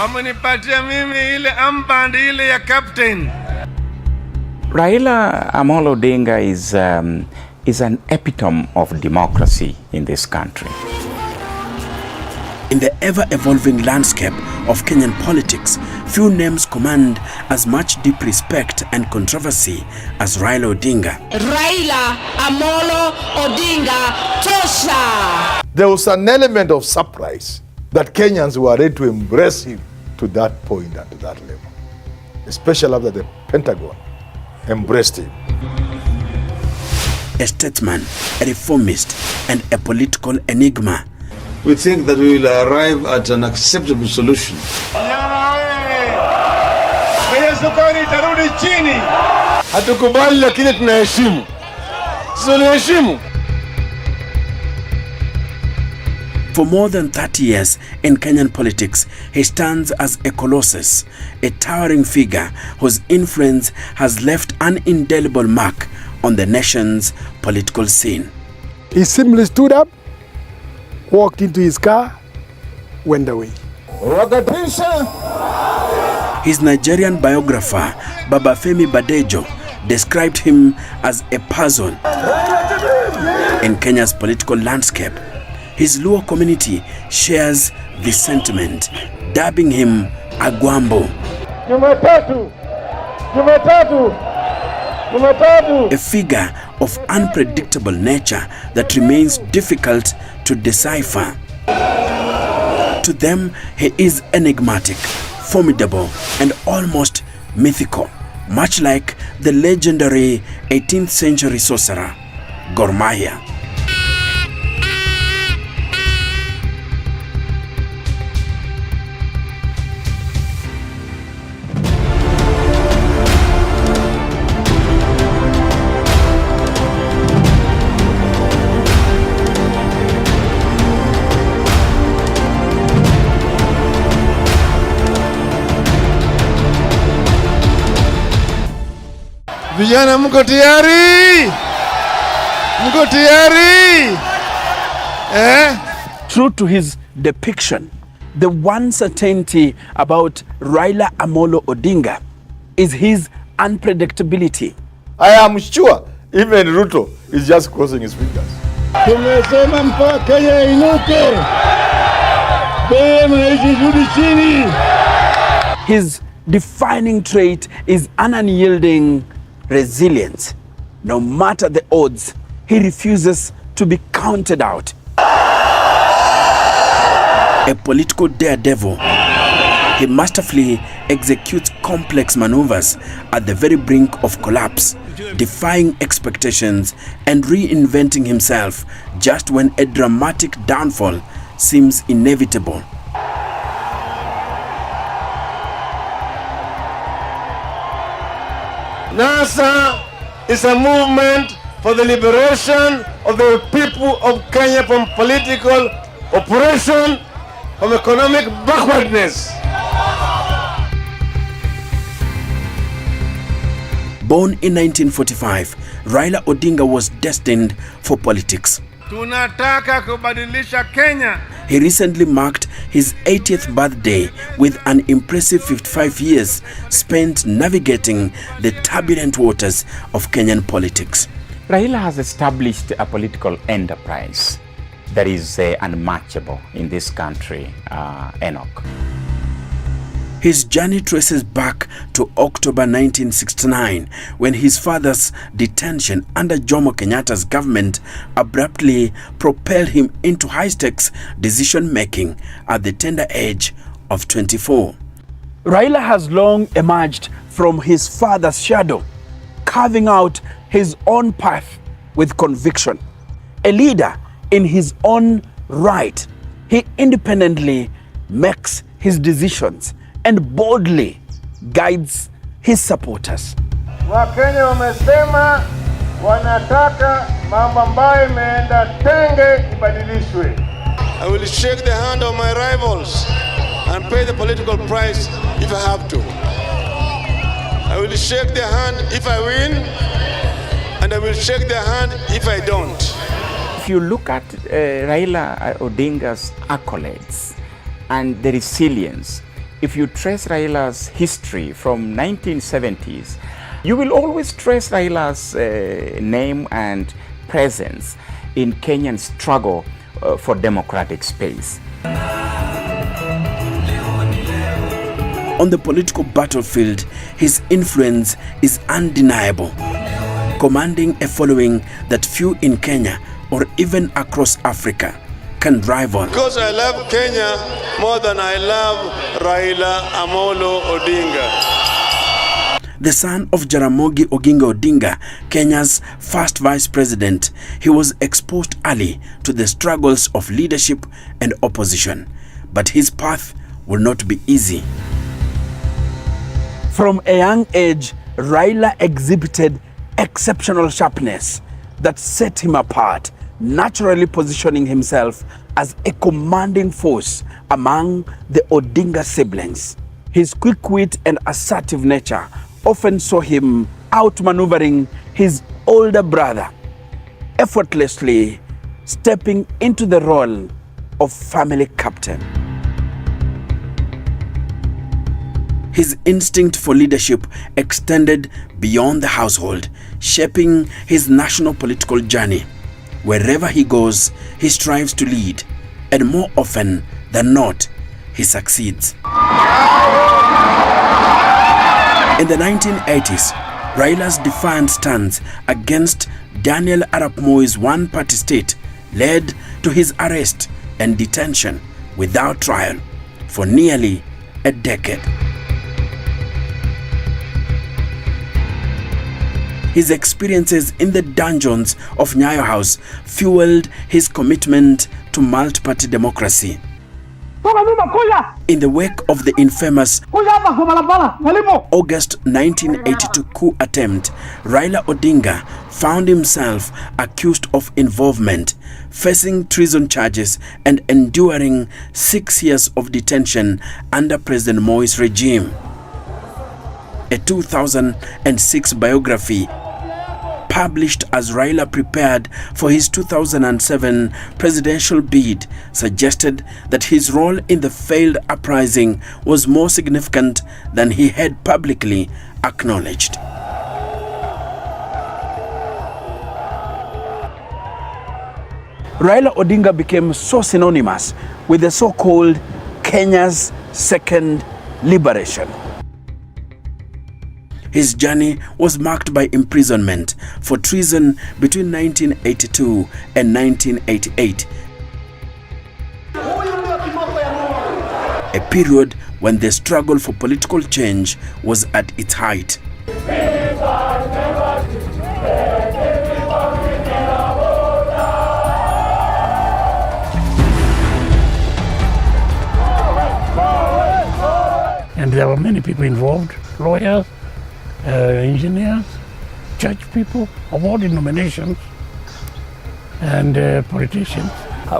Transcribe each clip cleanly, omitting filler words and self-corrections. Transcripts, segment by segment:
Wamenipatia mimi ile armband ile ya captain. Raila Amolo Odinga is an epitome of democracy in this country. In the ever-evolving landscape of Kenyan politics, few names command as much deep respect and controversy as Raila Odinga. Raila Amolo Odinga Tosha! There was an element of surprise that Kenyans were ready to embrace him to that point and to that level, especially after the Pentagon embraced him. A statesman, a reformist, and a political enigma. We think that we will arrive at an acceptable solution. Hatukubali lakini tunaheshimu. Tunaheshimu. For more than 30 years in Kenyan politics, he stands as a colossus, a towering figure whose influence has left an indelible mark on the nation's political scene. He simply stood up, walked into his car, went away. His Nigerian biographer, Babafemi Badejo, described him as a puzzle in Kenya's political landscape. His Luo community shares this sentiment, dubbing him Agwambo. A figure of unpredictable nature that remains difficult to decipher. To them, he is enigmatic, formidable, and almost mythical, much like the legendary 18th century sorcerer, Gor Mahia. Vijana mko tayari? Mko tayari? True to his depiction, the one certainty about Raila Amolo Odinga is his unpredictability. I am sure even Ruto is just crossing his fingers. Tumesema mpaka Kenya inuke. His defining trait is an unyielding resilience. No matter the odds, he refuses to be counted out. A political daredevil, he masterfully executes complex maneuvers at the very brink of collapse, defying expectations and reinventing himself just when a dramatic downfall seems inevitable. NASA is a movement for the liberation of the people of Kenya from political oppression, from economic backwardness. Born in 1945, Raila Odinga was destined for politics. Tunataka kubadilisha Kenya. He recently marked his 80th birthday with an impressive 55 years spent navigating the turbulent waters of Kenyan politics. Raila has established a political enterprise that is unmatchable in this country, Enoch. His journey traces back to October 1969, when his father's detention under Jomo Kenyatta's government abruptly propelled him into high-stakes decision-making at the tender age of 24. Raila has long emerged from his father's shadow, carving out his own path with conviction. A leader in his own right, he independently makes his decisions and boldly guides his supporters. Wakenya wamesema wanataka mambo ambayo imeenda tenge ibadilishwe. I will shake the hand of my rivals and pay the political price if I have to. I will shake their hand if I win, and I will shake their hand if I don't. If you look at Raila Odinga's accolades and the resilience, if you trace Raila's history from 1970s, you will always trace Raila's name and presence in Kenyan struggle for democratic space. On the political battlefield, his influence is undeniable, commanding a following that few in Kenya or even across Africa can rival. Because I love Kenya more than I love Raila Amolo Odinga. The son of Jaramogi Oginga Odinga, Kenya's first vice president, he was exposed early to the struggles of leadership and opposition. But his path will not be easy. From a young age, Raila exhibited exceptional sharpness that set him apart, naturally positioning himself as a commanding force among the Odinga siblings. His quick wit and assertive nature often saw him outmaneuvering his older brother, effortlessly stepping into the role of family captain. His instinct for leadership extended beyond the household, shaping his national political journey. Wherever he goes, he strives to lead, and more often than not, he succeeds. In the 1980s, Raila's defiant stance against Daniel Arap Moi's one-party state led to his arrest and detention without trial for nearly a decade. His experiences in the dungeons of Nyayo House fueled his commitment to multi-party democracy. In the wake of the infamous August 1982 coup attempt, Raila Odinga found himself accused of involvement, facing treason charges and enduring 6 years of detention under President Moi's regime. A 2006 biography published as Raila prepared for his 2007 presidential bid suggested that his role in the failed uprising was more significant than he had publicly acknowledged. Raila Odinga became so synonymous with the so-called Kenya's second liberation. His journey was marked by imprisonment for treason between 1982 and 1988, a period when the struggle for political change was at its height. And there were many people involved, lawyers, engineers, church people of all denominations, and politicians.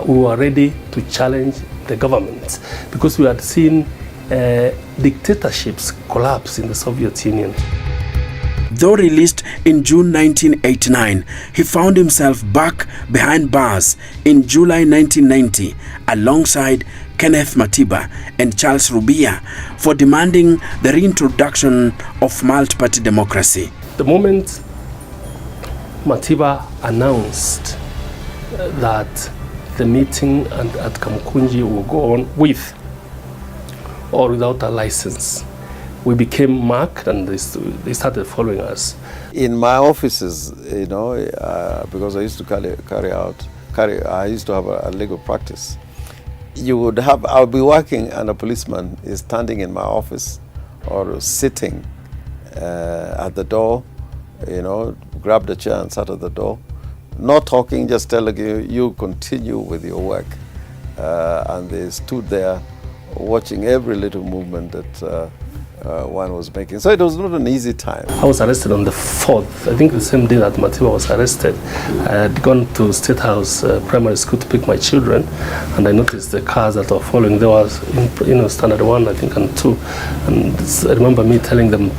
We were ready to challenge the government because we had seen dictatorships collapse in the Soviet Union. Though released in June 1989, he found himself back behind bars in July 1990 alongside Kenneth Matiba and Charles Rubia for demanding the reintroduction of multi-party democracy. The moment Matiba announced that the meeting at Kamukunji will go on with or without a license, we became marked and they started following us. In my offices, you know, because I used to I used to have a legal practice. I'll be working and a policeman is standing in my office or sitting at the door, you know, grabbed a chair and sat at the door, not talking, just telling you continue with your work. And they stood there watching every little movement that one was making. So it was not an easy time. I was arrested on the 4th, I think the same day that Matiba was arrested. I had gone to State House Primary School to pick my children, and I noticed the cars that were following. There was, standard 1, I think, and 2. And I remember me telling them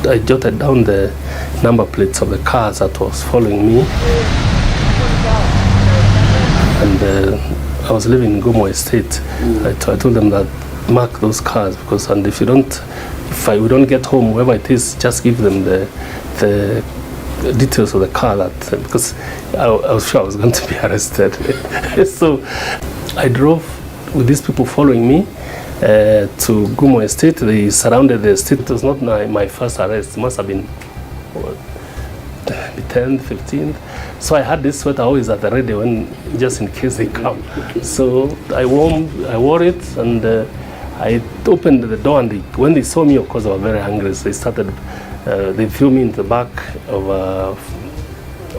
I jotted down the number plates of the cars that was following me. And I was living in Gomo Estate. I told them that mark those cars, because and if we don't get home, whoever it is, just give them the details of the car, that because I was sure I was going to be arrested. So I drove with these people following me to Gumo Estate. They surrounded the estate. It was not my first arrest. It must have been the 10th, 15th. So I had this sweater always at the ready, when just in case they come. So I wore it, and I opened the door, and when they saw me, of course, they were very angry. So they threw me in the back of a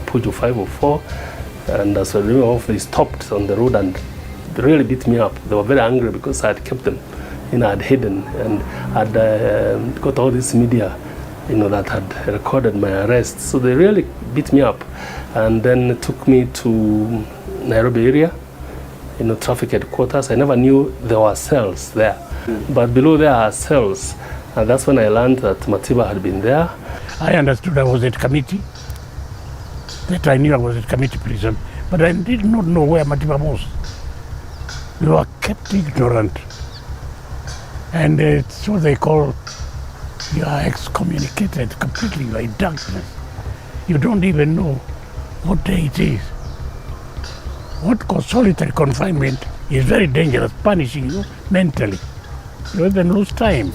Peugeot 504, and as I drove off, they stopped on the road and really beat me up. They were very angry because I had kept them, I had hidden, and had got all this media, that had recorded my arrest. So they really beat me up, and then took me to Nairobi area, traffic headquarters. I never knew there were cells there, but below there are cells, and that's when I learned that Matiba had been there. I understood I was at committee, that I knew I was at committee prison, but I did not know where Matiba was. We were kept ignorant, and it's what they call, you are excommunicated completely, you are in darkness. You don't even know what day it is. What called solitary confinement is very dangerous, punishing you mentally. You even lose time.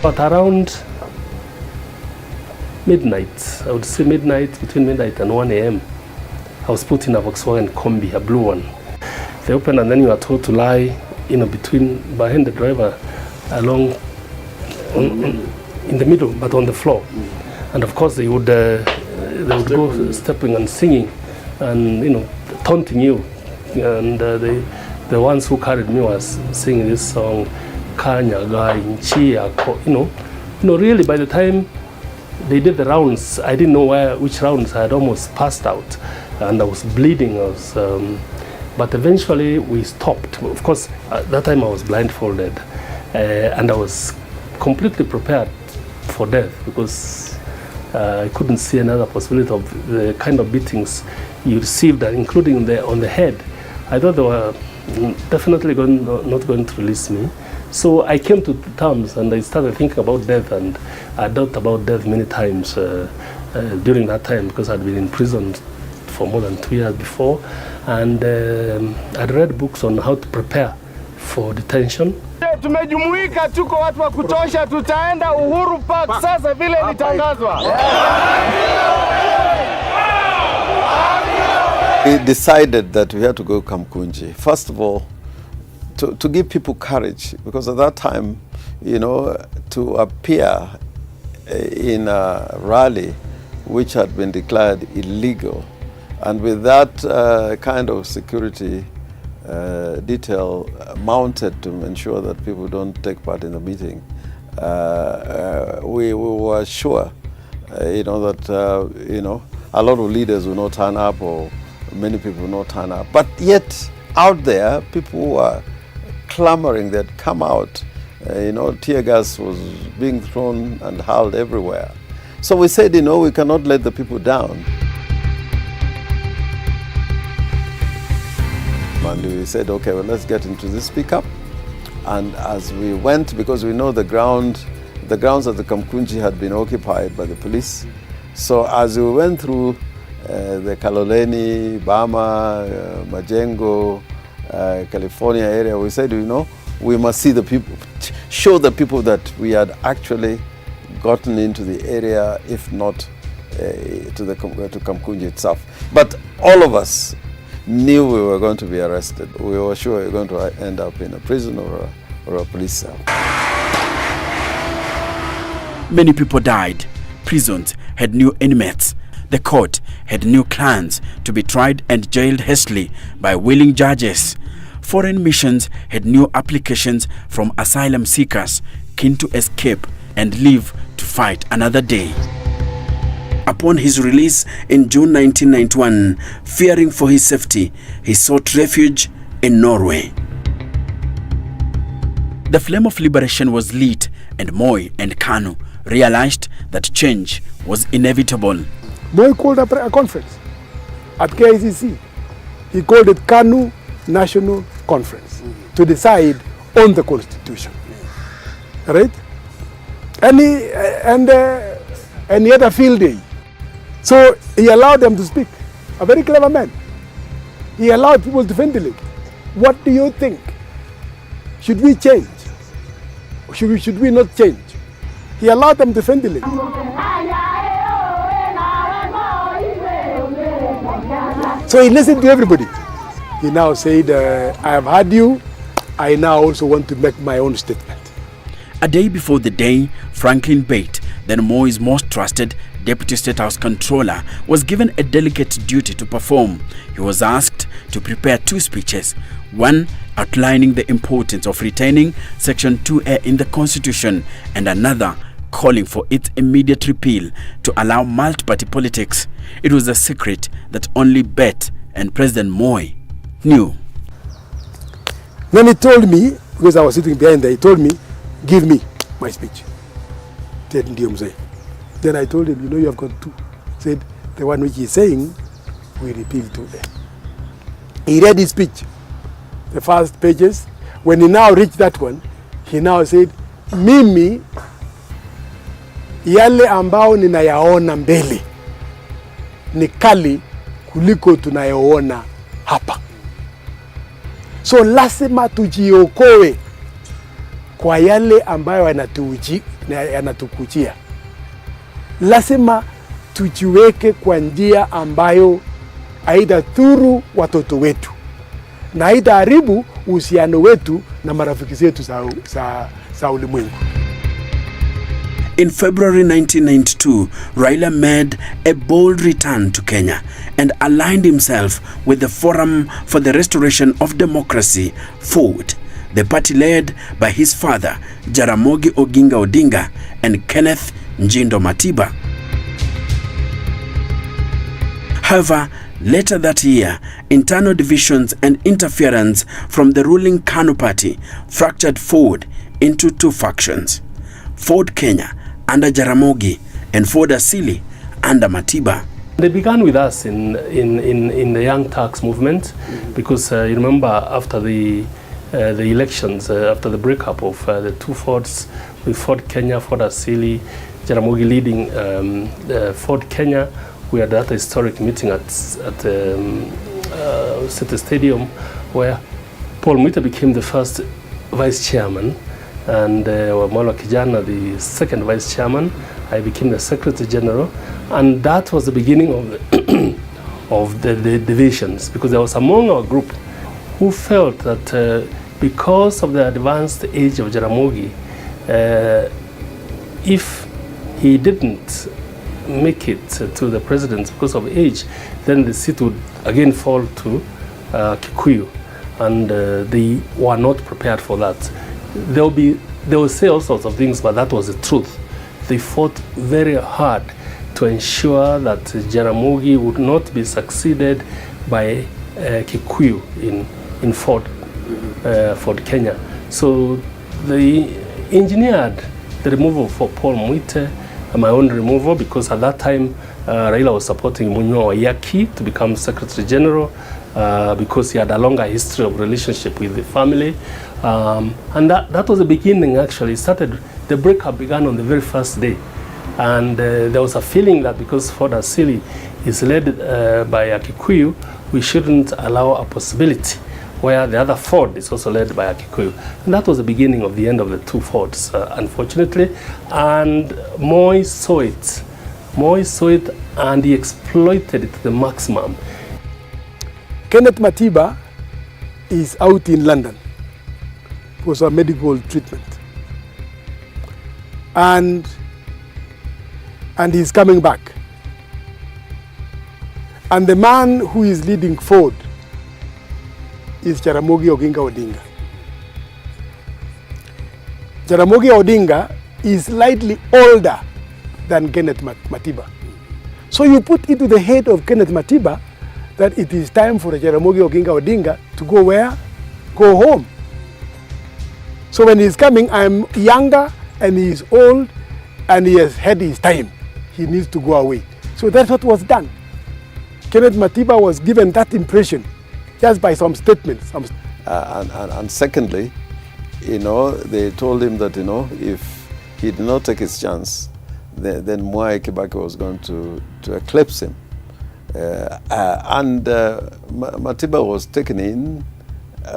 But around midnight, I would say between midnight and 1 a.m., I was put in a Volkswagen Kombi, a blue one. They opened, and then you are told to lie, behind the driver, along in the middle, but on the floor. And of course, they would go stepping and singing, and taunting you. And the ones who carried me was singing this song, Kanyaga, Inchi, really by the time they did the rounds, I didn't know which rounds. I had almost passed out, and I was bleeding. But eventually we stopped. Of course, at that time I was blindfolded, and I was completely prepared for death, because I couldn't see another possibility of the kind of beatings you received, including on the head. I thought they were definitely not going to release me. So I came to terms, and I started thinking about death, and I thought about death many times during that time, because I'd been in prison for more than 2 years before, and I'd read books on how to prepare for detention. Tumejumuika, tuko watu wa kutosha, tutaenda Uhuru Park sasa vile ilitangazwa. We decided that we had to go Kamkunji. First of all, to give people courage, because at that time, to appear in a rally which had been declared illegal, and with that kind of security detail mounted to ensure that people don't take part in the meeting, we were sure, that a lot of leaders will not turn up, or many people will not turn up. But yet, out there, people were clamoring they'd come out. Tear gas was being thrown and hurled everywhere. So we said, we cannot let the people down. And we said, okay, well, let's get into this pickup. And as we went, because we know the grounds at the Kamkunji had been occupied by the police. So as we went through the Kaloleni, Bama, Majengo, California area, we said, we must see the people, show the people that we had actually gotten into the area, if not to Kamkunji itself. But all of us knew we were going to be arrested. We were sure we were going to end up in a prison or a police cell. Many people died. Prisons had new inmates. The court had new clans to be tried and jailed hastily by willing judges. Foreign missions had new applications from asylum seekers keen to escape and live to fight another day. Upon his release in June 1991, fearing for his safety, he sought refuge in Norway. The flame of liberation was lit, and Moi and Kanu realized that change was inevitable. Moi called a conference at KICC. He called it KANU National Conference to decide on the constitution. Right? Any other field day. So he allowed them to speak. A very clever man. He allowed people to ventilate. What do you think? Should we change? Should we not change? He allowed them to ventilate. So he listened to everybody. He now said, I have heard you. I now also want to make my own statement. A day before the day, Franklin Bate, then Moi's most trusted Deputy State House Controller, was given a delicate duty to perform. He was asked to prepare 2 speeches, one outlining the importance of retaining Section 2A in the Constitution, and another calling for its immediate repeal to allow multi-party politics. It was a secret that only Bate and President Moi knew. Then he told me, because I was sitting behind there, he told me, give me my speech. Then I told him, you have got 2. Said, the one which he's saying, we repeal 2A. He read his speech, the first pages. When he now reached that one, he now said, mimi, yale ambao ninayaona mbele ni kali kuliko tunayoona hapa. So lazima tujiokoe kwa yale ambayo yanatukujia. Lazima tujiweke kwa njia ambayo haitadhuru watoto wetu na haitaharibu uhusiano wetu na marafiki zetu za ulimwengu. In February 1992, Raila made a bold return to Kenya and aligned himself with the Forum for the Restoration of Democracy, FORD, the party led by his father, Jaramogi Oginga Odinga, and Kenneth Njindo Matiba. However, later that year, internal divisions and interference from the ruling KANU party fractured FORD into 2 factions. FORD Kenya under Jaramogi and FORD Asili under Matiba. They began with us in the Young Turks movement because you remember after the elections, after the breakup of the 2 FORDs, with FORD Kenya, FORD Asili, Jaramogi leading FORD Kenya, we had that historic meeting at City Stadium where Paul Mwita became the first vice chairman and Wamalo Kijana the second vice chairman. I became the secretary general, and that was the beginning of the of the divisions, because there was among our group who felt that because of the advanced age of Jaramogi, if he didn't make it to the presidency because of age, then the seat would again fall to Kikuyu, and they were not prepared for that. They will say all sorts of things, but that was the truth. They fought very hard to ensure that Jaramogi would not be succeeded by Kikuyu in FORD Kenya. So they engineered the removal for Paul Mwite, my own removal, because at that time Raila was supporting Munywa Wayaki to become Secretary General because he had a longer history of relationship with the family. And that was the beginning, actually. The breakup began on the very first day. And there was a feeling that because FORD Asili is led by a Kikuyu, we shouldn't allow a possibility where the other FORD is also led by a Kikuyu. And that was the beginning of the end of the 2 FORDs, unfortunately. And Moi saw it. Moi saw it and he exploited it to the maximum. Kenneth Matiba is out in London for some medical treatment. And he's coming back. And the man who is leading FORD is Jaramogi Oginga Odinga. Jaramogi Odinga is slightly older than Kenneth Matiba. So you put into the head of Kenneth Matiba that it is time for Jaramogi Oginga Odinga to go where? Go home. So when he's coming, I'm younger and he is old and he has had his time. He needs to go away. So that's what was done. Kenneth Matiba was given that impression just by some statements. And secondly, you know, they told him that, you know, if he did not take his chance, then Mwai Kibaki was going to eclipse him. Matiba was taken in,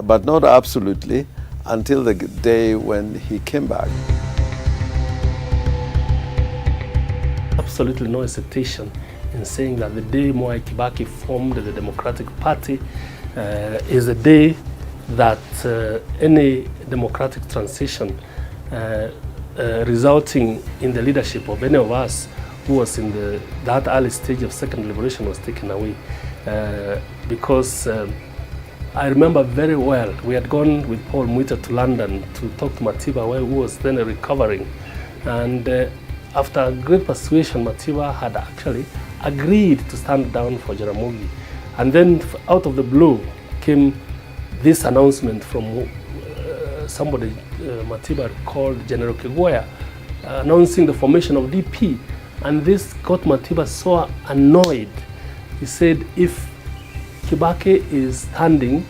but not absolutely, until the day when he came back. Absolutely no hesitation in saying that the day Mwai Kibaki formed the Democratic Party is a day that any democratic transition resulting in the leadership of any of us who was in that early stage of second liberation was taken away. Because I remember very well, we had gone with Paul Mwita to London to talk to Matiba while he was then recovering. And after great persuasion, Matiba had actually agreed to stand down for Jaramogi. And then out of the blue came this announcement from somebody Matiba called General Kigwaya, announcing the formation of DP. And this got Matiba so annoyed. He said, if Kibaki is standing,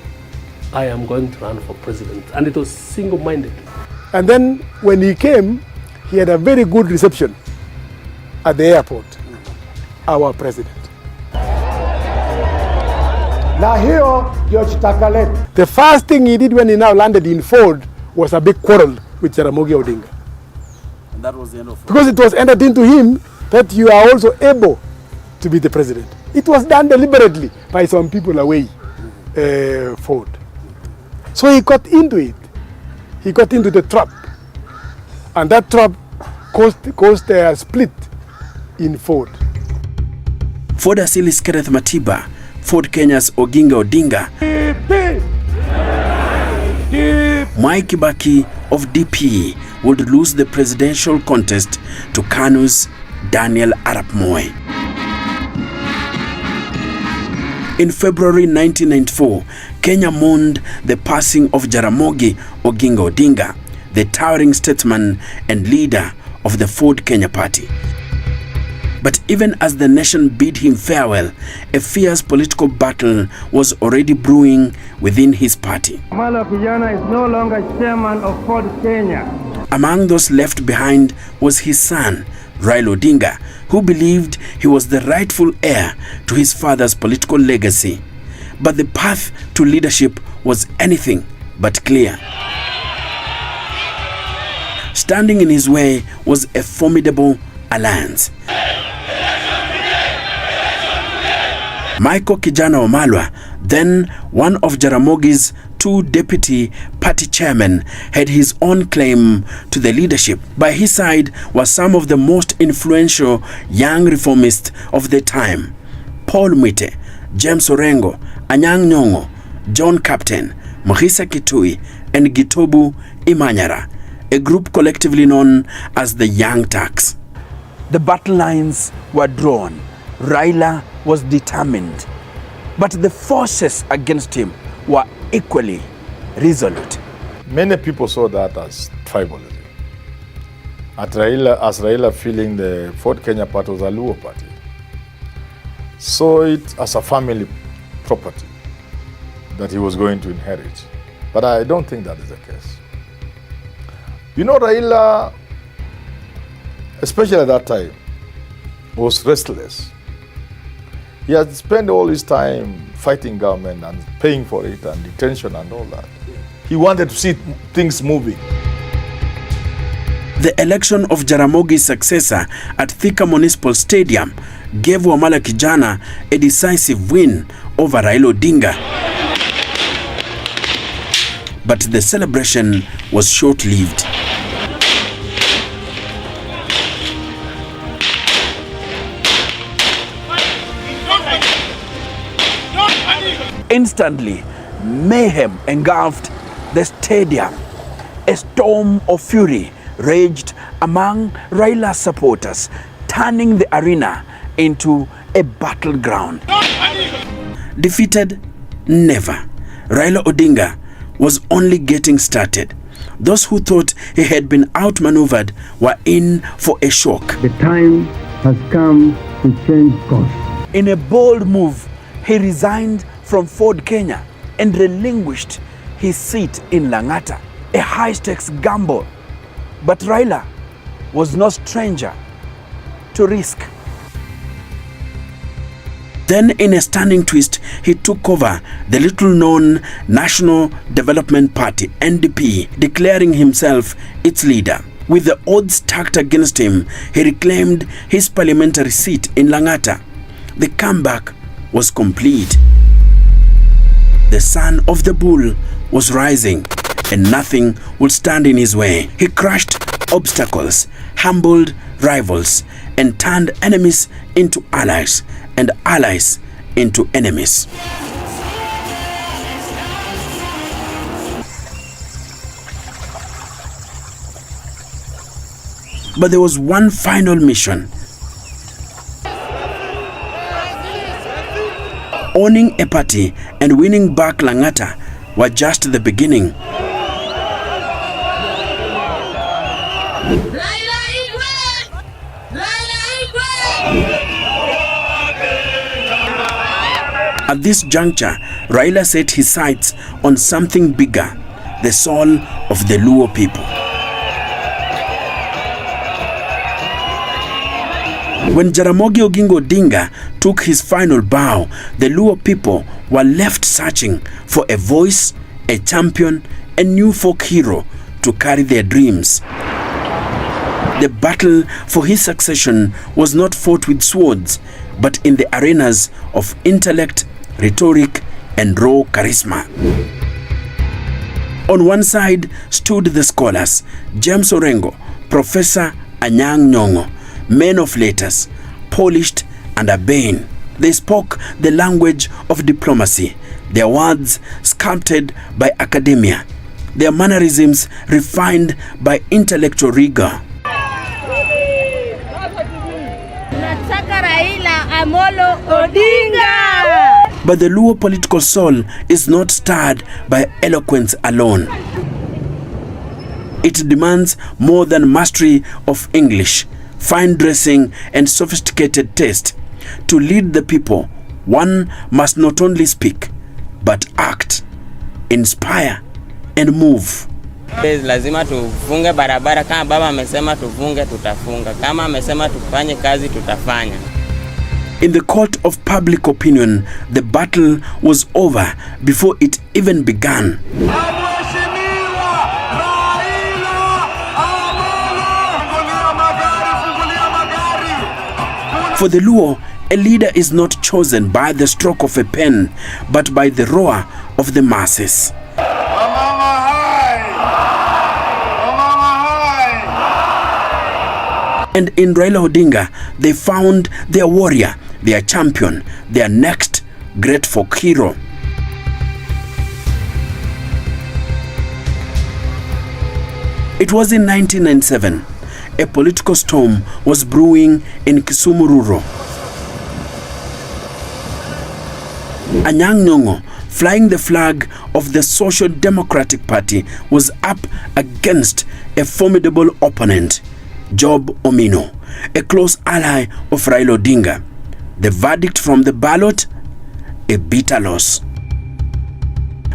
I am going to run for president. And it was single-minded. And then when he came, he had a very good reception at the airport, our president. The first thing he did when he now landed in Ford was a big quarrel with Jaramogi Odinga. And that was the end of it. Because it was entered into him that you are also able to be the president. It was done deliberately by some people away, Ford. So he got into it. He got into the trap. And that trap caused a split in Ford. Ford Asilis Kenneth Matiba, Ford Kenya's Odinga, Mwai Kibaki of DP would lose the presidential contest to KANU's Daniel Arap Moi. In February 1994, Kenya mourned the passing of Jaramogi Oginga Odinga, the towering statesman and leader of the Ford Kenya party. But even as the nation bid him farewell, a fierce political battle was already brewing within his party. Malo Kijana is no longer chairman of Ford Kenya. Among those left behind was his son, Raila Odinga, who believed he was the rightful heir to his father's political legacy. But the path to leadership was anything but clear. Standing in his way was a formidable alliance. Michael Kijana Wamalwa, then one of Jaramogi's two deputy party chairmen, had his own claim to the leadership. By his side were some of the most influential young reformists of the time: Paul Mwite, James Orengo, Anyang' Nyong'o, John Captain, Mahisa Kitui, and Gitobu Imanyara, a group collectively known as the Young Turks. The battle lines were drawn. Raila was determined, but the forces against him were equally resolute. Many people saw that as tribalism. As Raila feeling the Ford Kenya party was a Luo party, saw it as a family property that he was going to inherit. But I don't think that is the case. You know, Raila, especially at that time, was restless. He had spent all his time fighting government and paying for it and detention and all that. He wanted to see things moving. The election of Jaramogi's successor at Thika Municipal Stadium gave Wamala Kijana a decisive win over Raila Odinga. But the celebration was short-lived. Instantly, mayhem engulfed the stadium. A storm of fury raged among Raila's supporters, turning the arena into a battleground. Defeated? Never. Raila Odinga was only getting started. Those who thought he had been outmaneuvered were in for a shock. The time has come to change course. In a bold move he resigned from Ford Kenya and relinquished his seat in Lang'ata, a high-stakes gamble. But Raila was no stranger to risk. Then, in a stunning twist, he took over the little-known National Development Party, NDP, declaring himself its leader. With the odds stacked against him, he reclaimed his parliamentary seat in Lang'ata. The comeback was complete. The son of the bull was rising, and nothing would stand in his way. He crushed obstacles, humbled rivals, and turned enemies into allies, and allies into enemies. But there was one final mission. Owning a party and winning back Lang'ata were just the beginning. At this juncture, Raila set his sights on something bigger, the soul of the Luo people. When Jaramogi Oginga Odinga took his final bow, the Luo people were left searching for a voice, a champion, a new folk hero to carry their dreams. The battle for his succession was not fought with swords, but in the arenas of intellect, rhetoric, and raw charisma. On one side stood the scholars, James Orengo, Professor Anyang' Nyong'o, men of letters, polished and urbane. They spoke the language of diplomacy, their words sculpted by academia, their mannerisms refined by intellectual rigor. Raila Amolo Odinga! But the Luo political soul is not stirred by eloquence alone. It demands more than mastery of English, fine dressing, and sophisticated taste. To lead the people, one must not only speak, but act, inspire, and move. Lazima tufunge barabara. Kama baba amesema tufunge, tutafunga. Kama amesema tufanye kazi, tutafanya. In the court of public opinion, the battle was over before it even began. For the Luo, a leader is not chosen by the stroke of a pen, but by the roar of the masses. And in Raila Odinga, they found their warrior, their champion, their next great folk hero. It was in 1997. A political storm was brewing in Kisumu Rural. Anyang' Nyong'o, flying the flag of the Social Democratic Party, was up against a formidable opponent, Job Omino, a close ally of Raila Odinga. The verdict from the ballot? A bitter loss.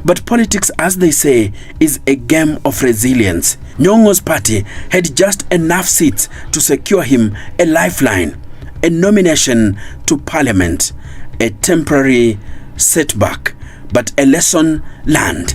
But politics, as they say, is a game of resilience. Nyong'o's party had just enough seats to secure him a lifeline, a nomination to parliament, a temporary setback, but a lesson learned.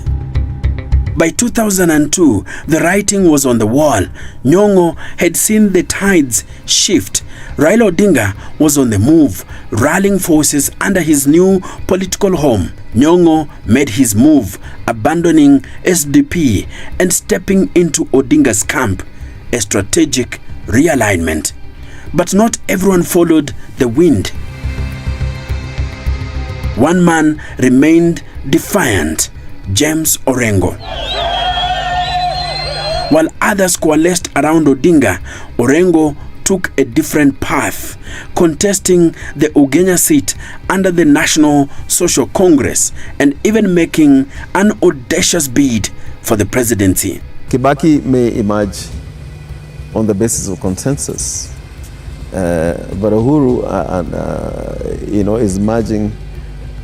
By 2002, the writing was on the wall. Nyong'o had seen the tides shift. Raila Odinga was on the move, rallying forces under his new political home. Nyong'o made his move, abandoning SDP and stepping into Odinga's camp, a strategic realignment. But not everyone followed the wind. One man remained defiant, James Orengo. While others coalesced around Odinga, Orengo took a different path, contesting the Ugenya seat under the National Social Congress and even making an audacious bid for the presidency. Kibaki may emerge on the basis of consensus, but Uhuru is emerging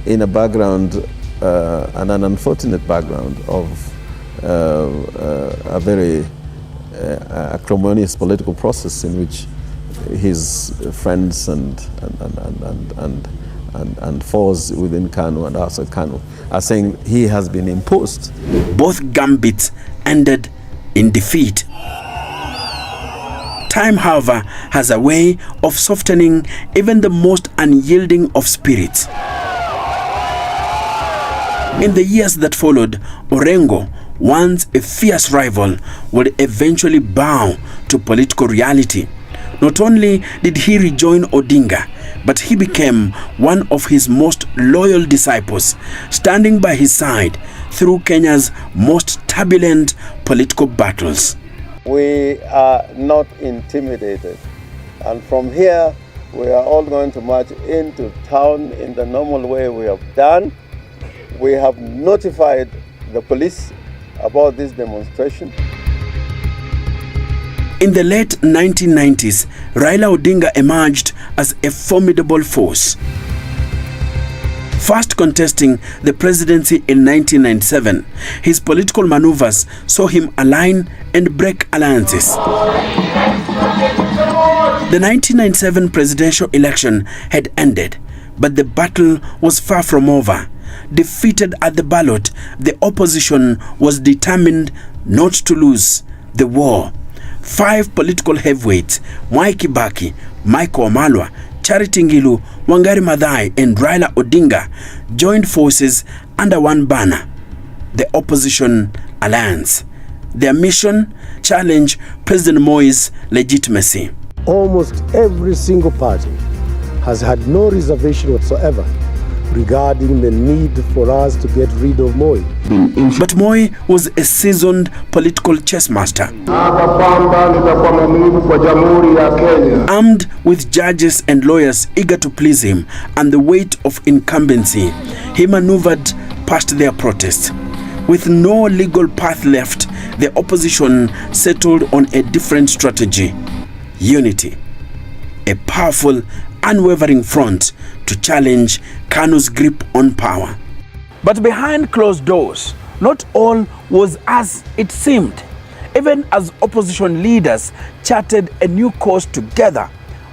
in a background, and an unfortunate background of a very acrimonious political process in which his friends and foes within KANU and outside KANU are saying he has been imposed. Both gambits ended in defeat. Time, however, has a way of softening even the most unyielding of spirits. In the years that followed, Orengo, once a fierce rival, would eventually bow to political reality. Not only did he rejoin Odinga, but he became one of his most loyal disciples, standing by his side through Kenya's most turbulent political battles. We are not intimidated, and from here we are all going to march into town in the normal way we have done. We have notified the police about this demonstration. In the late 1990s, Raila Odinga emerged as a formidable force. First contesting the presidency in 1997, his political maneuvers saw him align and break alliances. The 1997 presidential election had ended, but the battle was far from over. Defeated at the ballot, the opposition was determined not to lose the war. 5 political heavyweights, Mwai Kibaki, Michael Wamalwa, Charity Ngilu, Wangari Maathai and Raila Odinga joined forces under one banner, the Opposition Alliance. Their mission: challenge President Moi's legitimacy. Almost every single party has had no reservation whatsoever regarding the need for us to get rid of Moi. But Moi was a seasoned political chess master. Armed with judges and lawyers eager to please him and the weight of incumbency, he maneuvered past their protests. With no legal path left, the opposition settled on a different strategy: unity. A powerful, unwavering front to challenge KANU's grip on power. But behind closed doors, not all was as it seemed. Even as opposition leaders charted a new course together,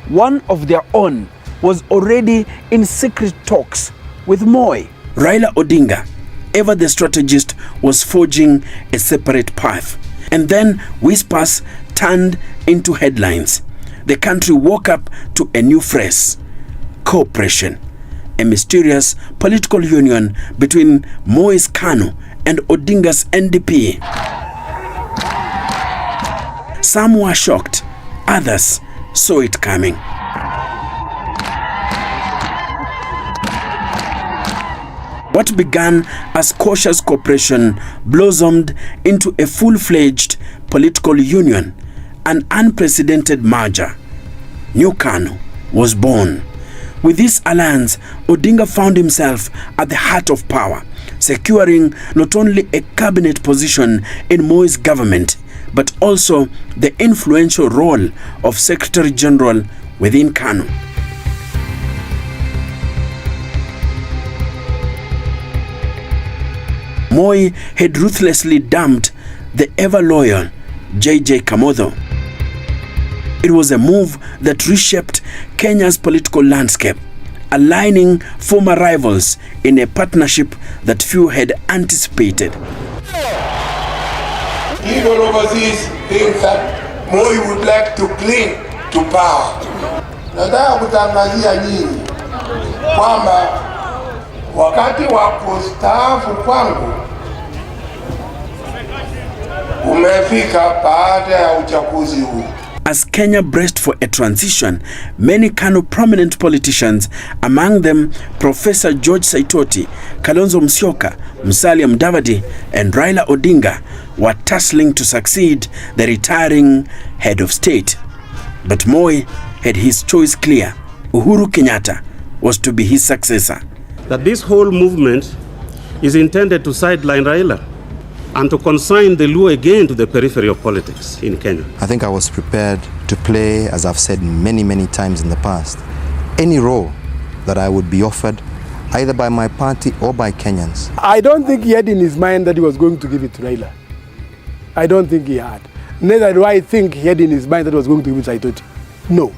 one of their own was already in secret talks with Moi. Raila Odinga, ever the strategist, was forging a separate path. And then whispers turned into headlines. The country woke up to a new phrase: cooperation, a mysterious political union between Moi's KANU and Odinga's NDP. Some were shocked, others saw it coming. What began as cautious cooperation blossomed into a full-fledged political union, an unprecedented merger. New KANU was born. With this alliance, Odinga found himself at the heart of power, securing not only a cabinet position in Moi's government, but also the influential role of Secretary General within KANU. Moi had ruthlessly dumped the ever-loyal JJ Kamotho. It was a move that reshaped Kenya's political landscape, aligning former rivals in a partnership that few had anticipated. Even overseas things that Moi would like to cling to power. Nataka kutangazia nyinyi kwamba wakati wa kustaafu kwangu umefika baada ya uchaguzi huu. As Kenya braced for a transition, many KANU prominent politicians, among them Professor George Saitoti, Kalonzo Musyoka, Musalia Mudavadi, and Raila Odinga, were tussling to succeed the retiring head of state. But Moi had his choice clear. Uhuru Kenyatta was to be his successor. That this whole movement is intended to sideline Raila and to consign the Luo again to the periphery of politics in Kenya. I think I was prepared to play, as I've said many, many times in the past, any role that I would be offered either by my party or by Kenyans. I don't think he had in his mind that he was going to give it to Raila. I don't think he had. Neither do I think he had in his mind that he was going to give it to Saitoti. No.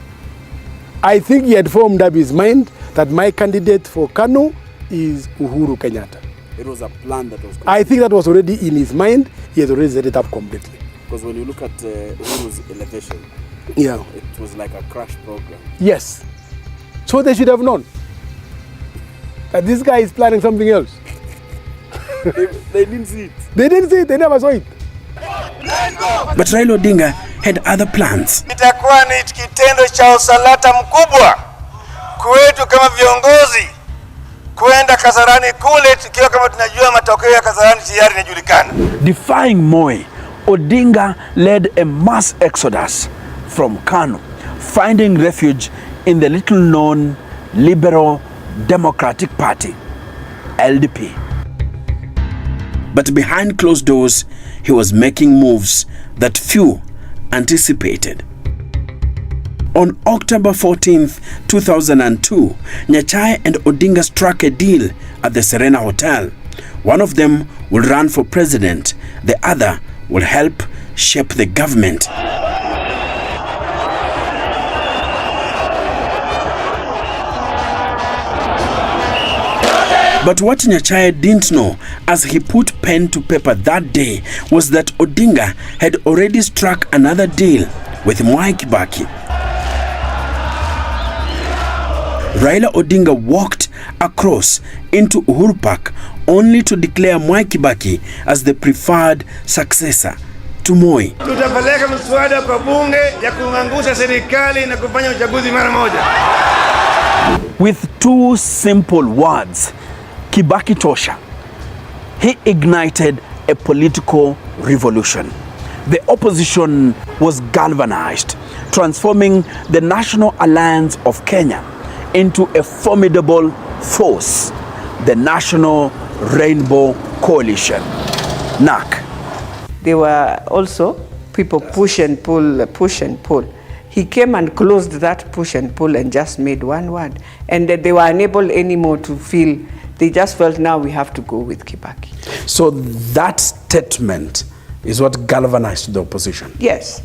I think he had formed up his mind that my candidate for Kano is Uhuru Kenyatta. It was a plan that was... I think that was already in his mind. He has already set it up completely. Because when you look at Uhuru's elevation, yeah, it was like a crash program. Yes. So they should have known that this guy is planning something else. They didn't see it. They didn't see it. They never saw it. But Raila Odinga had other plans. Itakuwa ni kitendo cha usalata mkubwa kwetu kama viongozi kuenda Kasarani kule tukiwa kama tunajua matokeo ya Kasarani tayari yanajulikana. Defying Moi, Odinga led a mass exodus from Kano, finding refuge in the little-known Liberal Democratic Party, LDP. But behind closed doors, he was making moves that few anticipated. On October 14th, 2002, Nyachae and Odinga struck a deal at the Serena Hotel. One of them will run for president, the other will help shape the government. But what Nyachae didn't know as he put pen to paper that day was that Odinga had already struck another deal with Mwai Kibaki. Raila Odinga walked across into Uhuru Park only to declare Mwai Kibaki as the preferred successor to Moi. Tutapeleka mswada kwa bunge ya kuangusha serikali na kufanya uchaguzi mara moja. With two simple words, Kibaki Tosha, he ignited a political revolution. The opposition was galvanized, transforming the National Alliance of Kenya into a formidable force, the National Rainbow Coalition, NAC. There were also people push and pull, push and pull. He came and closed that push and pull and just made one word. And that they were unable anymore to feel, they just felt now we have to go with Kibaki. So that statement is what galvanized the opposition? Yes.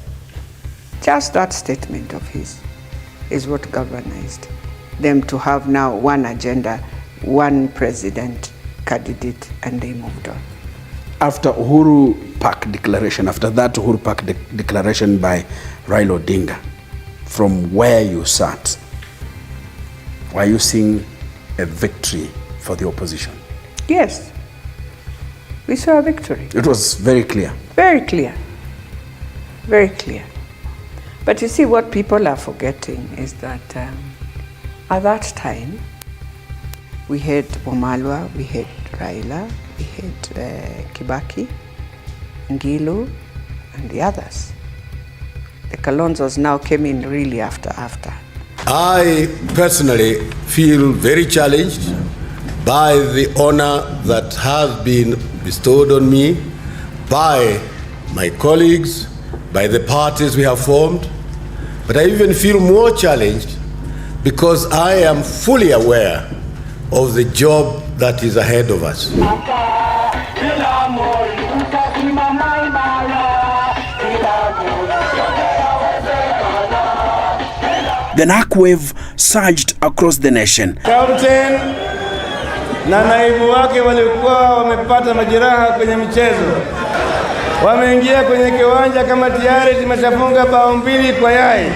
Just that statement of his is what galvanized them to have now one agenda, one president candidate, and they moved on. After Uhuru Park declaration, after that Uhuru Park declaration by Raila Odinga, from where you sat, were you seeing a victory for the opposition? Yes. We saw a victory. It was very clear. Very clear. Very clear. But you see, what people are forgetting is that at that time, we had Wamalwa, we had Raila, we had Kibaki, Ngilu, and the others. The Kalonzos now came in really after. I personally feel very challenged by the honor that has been bestowed on me by my colleagues, by the parties we have formed. But I even feel more challenged because I am fully aware of the job that is ahead of us. The NAC wave surged across the nation. Captain na naibu wake walikuwa wamepata majeraha kwenye michezo. Wameingia kwenye kiwanja kama tayari tumeshafunga bao 2 kwa yai.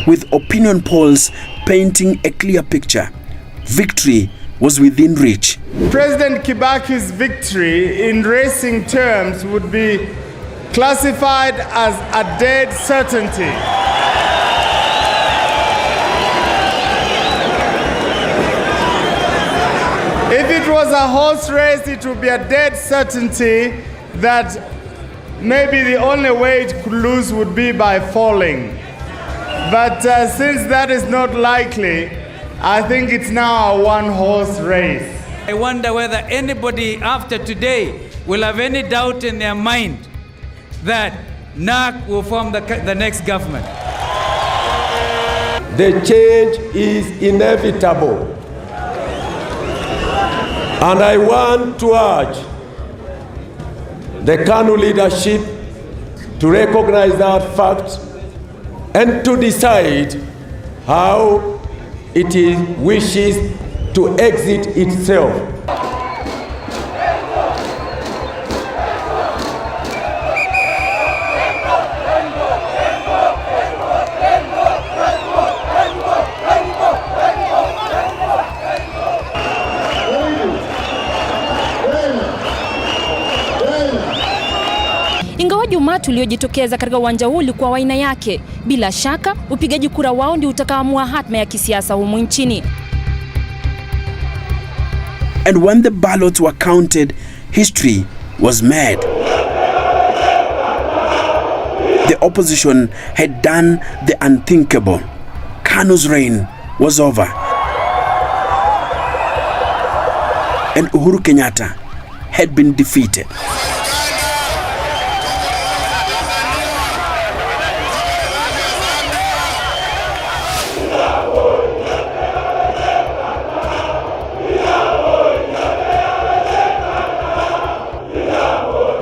With opinion polls painting a clear picture, victory was within reach. President Kibaki's victory in racing terms would be classified as a dead certainty. If it was a horse race, it would be a dead certainty that maybe the only way it could lose would be by falling. But since that is not likely, I think it's now a one-horse race. I wonder whether anybody after today will have any doubt in their mind that NAC will form the next government. the change is inevitable. And I want to urge the KANU leadership to recognize that fact and to decide how it wishes to exit itself. Ingawaji umati uliojitokeza katika uwanja huu ulikuwa wa aina yake, bila shaka upigaji kura wao ndio utakaamua hatma ya kisiasa humu nchini. And when the ballots were counted, history was made. The opposition had done the unthinkable. KANU's reign was over. And Uhuru Kenyatta had been defeated.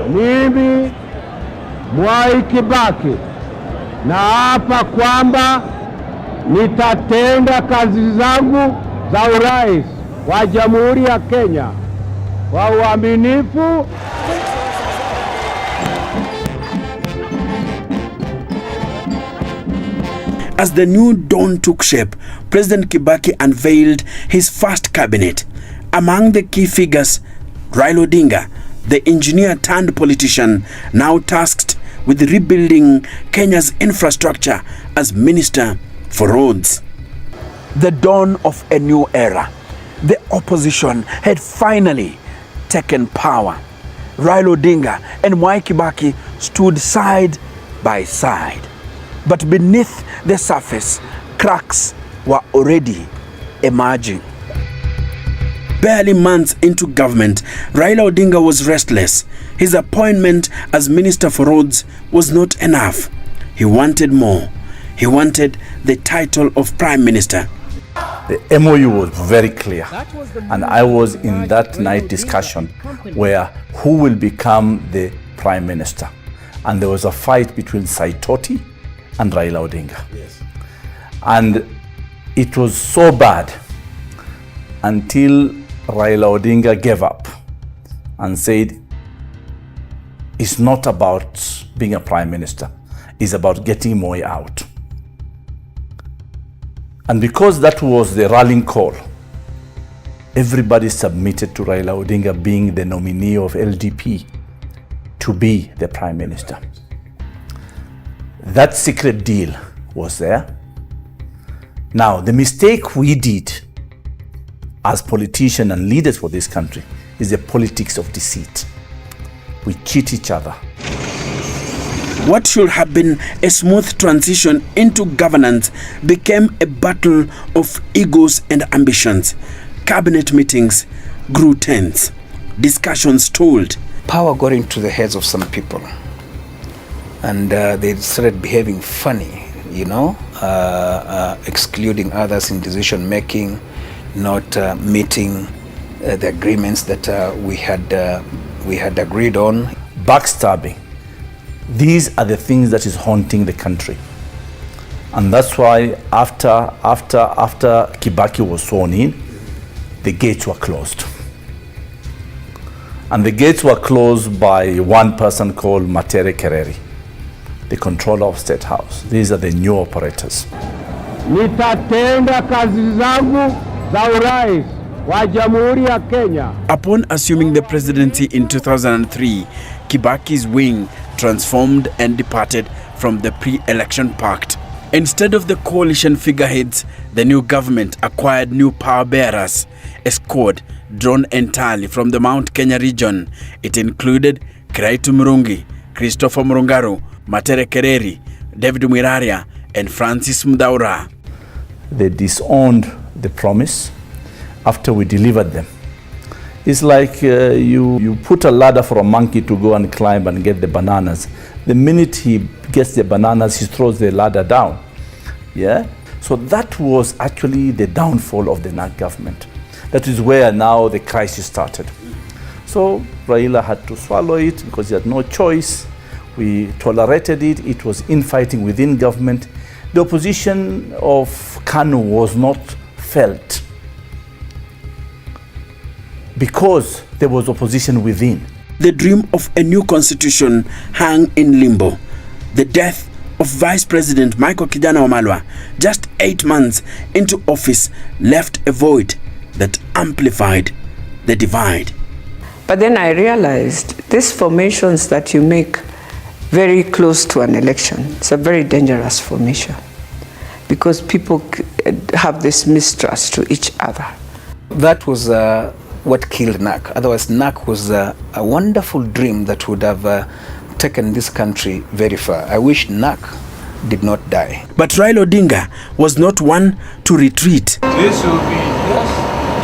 Mimi Mwai Kibaki naapa kwamba nitatenda kazi zangu za urais wa Jamhuri ya Kenya kwa uaminifu. As the new dawn took shape, President Kibaki unveiled his first cabinet. Among the key figures, Raila Odinga, the engineer turned politician, now tasked with rebuilding Kenya's infrastructure as Minister for Roads. The dawn of a new era. The opposition had finally taken power. Raila Odinga and Mwai Kibaki stood side by side. But beneath the surface, cracks were already emerging. Barely months into government, Raila Odinga was restless. His appointment as Minister for Roads was not enough. He wanted more. He wanted the title of Prime Minister. The MOU was very clear, and I was in that night discussion where who will become the Prime Minister. And there was a fight between Saitoti and Raila Odinga. Yes. And it was so bad until Raila Odinga gave up and said, it's not about being a prime minister, it's about getting Moi out. And because that was the rallying call, everybody submitted to Raila Odinga being the nominee of LDP to be the prime minister. That secret deal was there. Now, the mistake we did as politicians and leaders for this country is the politics of deceit. We cheat each other. What should have been a smooth transition into governance became a battle of egos and ambitions. Cabinet meetings grew tense. Discussions stalled. Power got into the heads of some people, and they started behaving funny, you know, excluding others in decision making, not meeting the agreements that we had agreed on. Backstabbing. These are the things that is haunting the country. And that's why after Kibaki was sworn in, the gates were closed. And the gates were closed by one person called Matere Kereri, the controller of State House. These are the new operators. Nitatenda kazi zangu za urais wa Jamhuri ya Kenya. Upon assuming the presidency in 2003, Kibaki's wing transformed and departed from the pre-election pact. Instead of the coalition figureheads, the new government acquired new power bearers, a squad drawn entirely from the Mount Kenya region. It included Kiraitu Murungi, Christopher Murungaru, Matere Kereri, David Mwiraria, and Francis Mdaura. They disowned the promise after we delivered them. It's like you put a ladder for a monkey to go and climb and get the bananas. The minute he gets the bananas, he throws the ladder down. Yeah? So that was actually the downfall of the NARC government. That is where now the crisis started. So Raila had to swallow it because he had no choice. We tolerated it. It was infighting within government. The opposition of KANU was not felt because there was opposition within. The dream of a new constitution hung in limbo. The death of Vice President Michael Kijana Wamalwa, just 8 months into office, left a void that amplified the divide. But then I realized these formations that you make very close to an election, it's a very dangerous formation because people have this mistrust to each other. That was what killed NARC. Otherwise, NARC was a wonderful dream that would have taken this country very far. I wish NARC did not die. But Raila Odinga was not one to retreat. This will be, yes,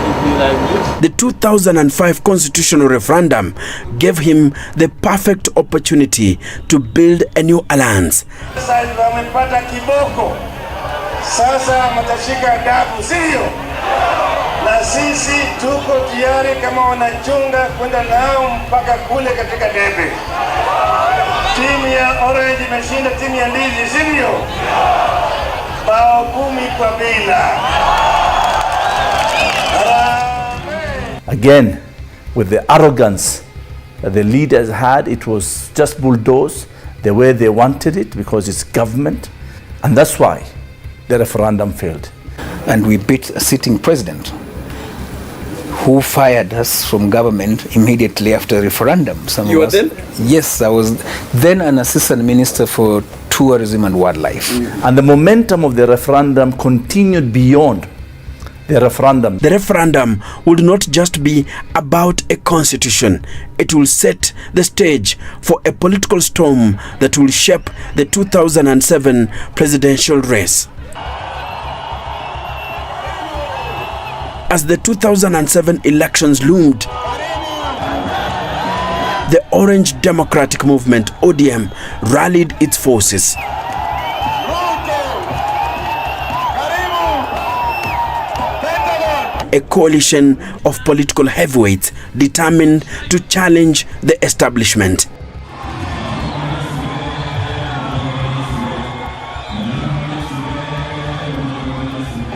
it will be like this. The 2005 constitutional referendum gave him the perfect opportunity to build a new alliance. Wamepata kiboko. Sasa matashika adabu, sio? Na sisi tuko tayari kama wanachunga kwenda nao mpaka kule katika debe. Timu ya Orange imeshinda timu ya Ndizi, sivyo? Bao 10-0. Again, with the arrogance that the leaders had, it was just bulldoze the way they wanted it because it's government. And that's why the referendum failed. And we beat a sitting president who fired us from government immediately after the referendum. You were then? Yes, I was then an assistant minister for tourism and wildlife. And the momentum of the referendum continued beyond the referendum. The referendum would not just be about a constitution. It will set the stage for a political storm that will shape the 2007 presidential race. As the 2007 elections loomed, the Orange Democratic Movement, ODM, rallied its forces. A coalition of political heavyweights determined to challenge the establishment.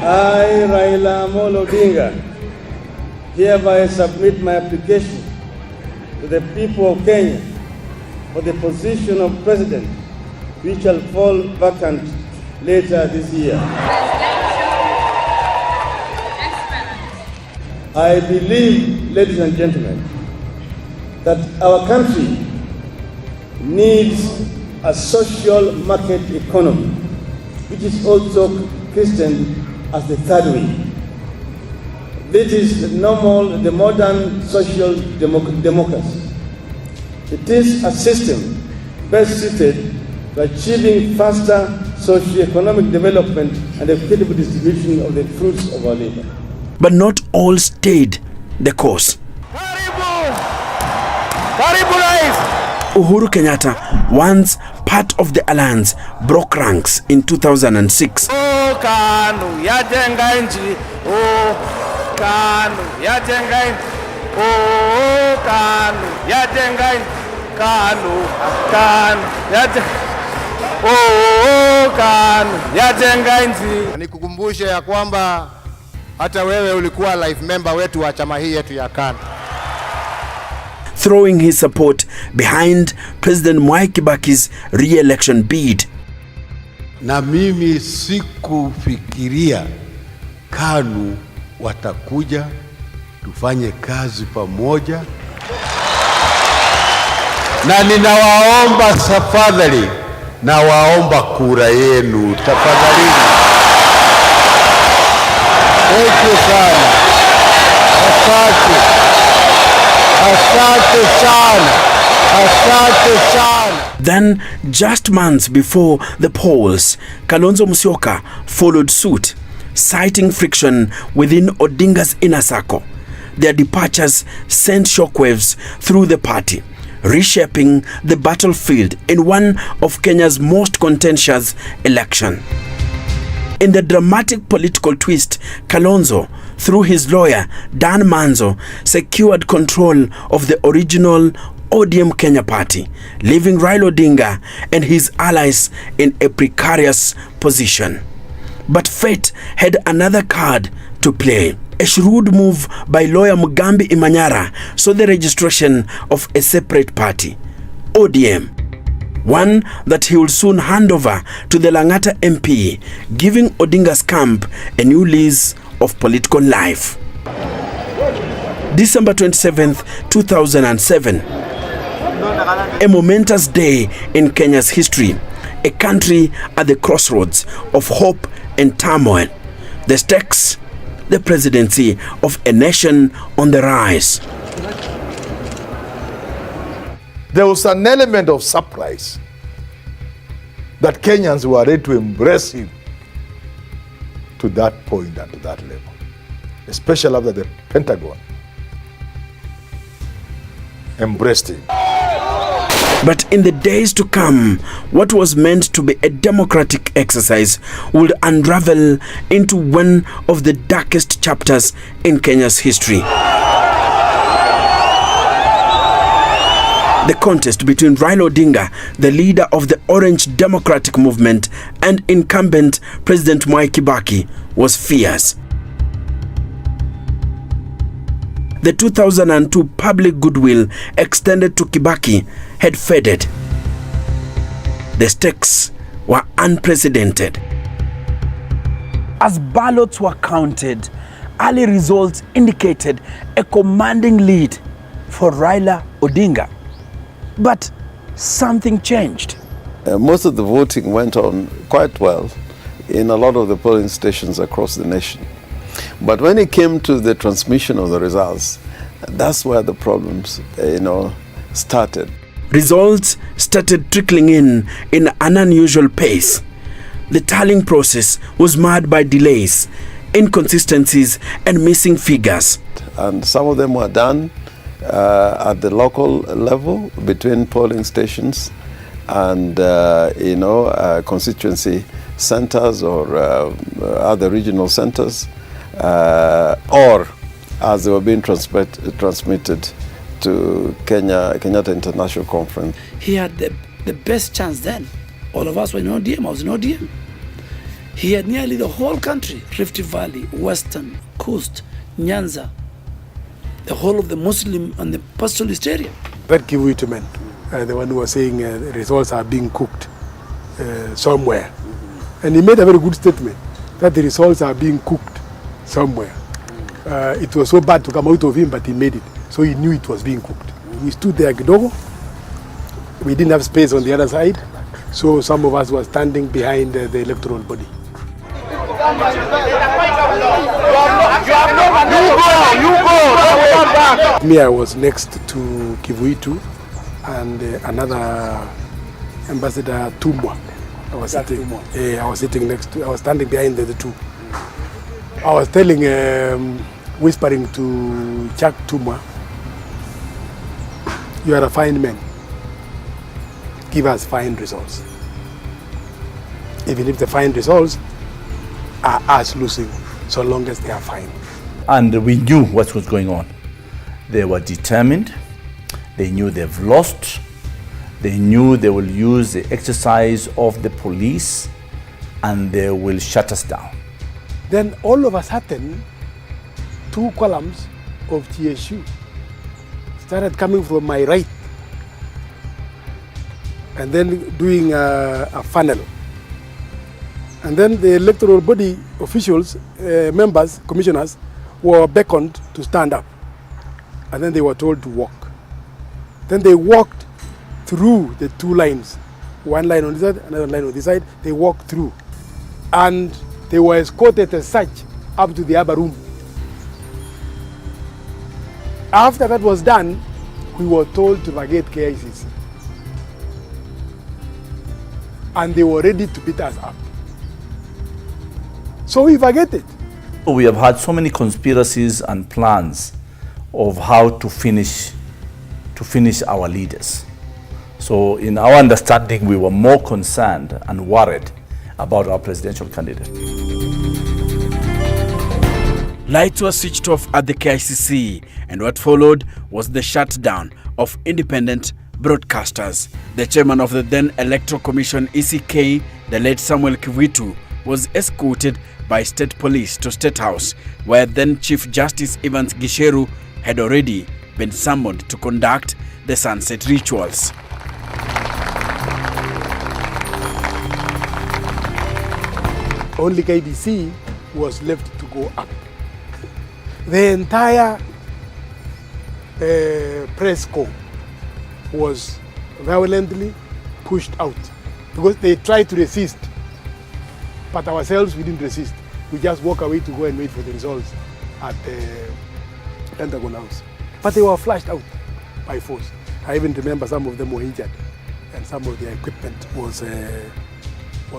I, Raila Odinga, hereby submit my application to the people of Kenya for the position of president, which shall fall vacant later this year. I believe, ladies and gentlemen, that our country needs a social market economy, which is also christened as the third way. This is the modern social democracy. It is a system best suited to achieving faster socio-economic development and equitable distribution of the fruits of our labor. But not all stayed the course. Uhuru Kenyatta, once part of the alliance, broke ranks in 2006. Nikukumbushe ya kwamba hata wewe ulikuwa life member wetu wa chama hii yetu ya KANU. Throwing his support behind President Mwai Kibaki's re-election bid. Na mimi sikufikiria KANU watakuja tufanye kazi pamoja, na ninawaomba tafadhali, nawaomba kura yenu tafadhali. Asante sana. Asante sana. Asante sana. Then, just months before the polls, Kalonzo Musyoka followed suit, citing friction within Odinga's inner circle. Their departures sent shockwaves through the party, reshaping the battlefield in one of Kenya's most contentious elections. In the dramatic political twist, Kalonzo, through his lawyer Dan Manzo, secured control of the original ODM Kenya party, leaving Raila Odinga and his allies in a precarious position. But fate had another card to play. A shrewd move by lawyer Mugambi Imanyara saw the registration of a separate party, ODM, one that he will soon hand over to the Langata MP, giving Odinga's camp a new lease of political life. December 27th, 2007. A momentous day in Kenya's history, a country at the crossroads of hope and turmoil. The stakes, the presidency of a nation on the rise. There was an element of surprise that Kenyans were ready to embrace him to that point and to that level, especially after the Pentagon embraced him. But in the days to come, what was meant to be a democratic exercise would unravel into one of the darkest chapters in Kenya's history. The contest between Raila Odinga, the leader of the Orange Democratic Movement, and incumbent President Mwai Kibaki was fierce. The 2002 public goodwill extended to Kibaki had faded. The stakes were unprecedented. As ballots were counted, early results indicated a commanding lead for Raila Odinga. But something changed. Most of the voting went on quite well in a lot of the polling stations across the nation. But when it came to the transmission of the results, that's where the problems, started. Results started trickling in an unusual pace. The tallying process was marred by delays, inconsistencies, and missing figures. And some of them were done at the local level between polling stations and constituency centers or other regional centers, or as they were being transmitted to Kenyatta International Conference. He had the best chance then. All of us were in ODM. I was in ODM. He had nearly the whole country, Rift Valley, Western, Coast, Nyanza, the whole of the Muslim and the pastoralist area. That Kivuitu man, the one who was saying the results are being cooked somewhere. And he made a very good statement that the results are being cooked somewhere. It was so bad to come out of him, but he made it. So he knew it was being cooked. We stood there kidogo. We didn't have space on the other side. So some of us were standing behind the electoral body. Me, I was next to Kivuitu and another ambassador Tumwa. I was standing behind the two. I was whispering to Chuck Tumwa, "You are a fine man. Give us fine results. Even if the fine results are us losing, so long as they are fine." And we knew what was going on. They were determined. They knew they've lost. They knew they will use the exercise of the police and they will shut us down. Then all of a sudden, 2 columns of TSU started coming from my right and then doing a funnel. And then the electoral body officials, members, commissioners, were beckoned to stand up. And then they were told to walk. Then they walked through the 2 lines. One line on this side, another line on this side. They walked through. And they were escorted as such up to the upper room. After that was done, we were told to vacate KICC. And they were ready to beat us up. So we vacated. We have had so many conspiracies and plans of how to finish our leaders. So in our understanding, we were more concerned and worried about our presidential candidate. Lights were switched off at the KICC, and what followed was the shutdown of independent broadcasters. The chairman of the then Electoral Commission, ECK, the late Samuel Kivuitu, was escorted by state police to State House, where then Chief Justice Evans Gisheru had already been summoned to conduct the sunset rituals. Only KBC was left to go up. The entire press corps was violently pushed out because they tried to resist. But ourselves, we didn't resist. We just walk away to go and wait for the results at the Pentagon House. But they were flushed out by force. I even remember some of them were injured and some of their equipment was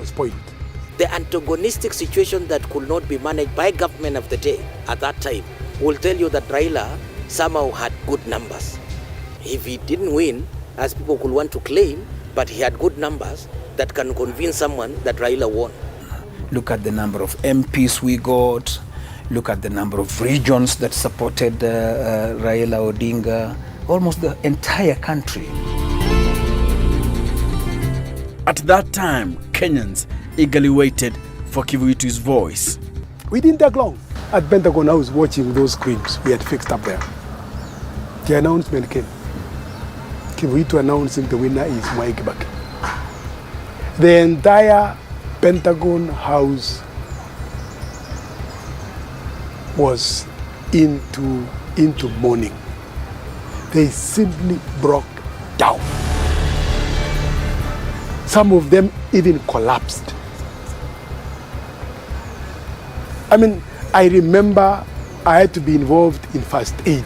spoiled. The antagonistic situation that could not be managed by government of the day at that time will tell you that Raila somehow had good numbers. If he didn't win, as people could want to claim, but he had good numbers that can convince someone that Raila won. Look at the number of MPs we got. Look at the number of regions that supported Raila Odinga. Almost the entire country. At that time, Kenyans eagerly waited for Kivuitu's voice. We didn't take long. At Pentagon House, watching those screens we had fixed up there. The announcement came. Kivuitu announcing the winner is Mwai Kibaki. The entire Pentagon House was into mourning. They simply broke down. Some of them even collapsed. I mean, I remember I had to be involved in first aid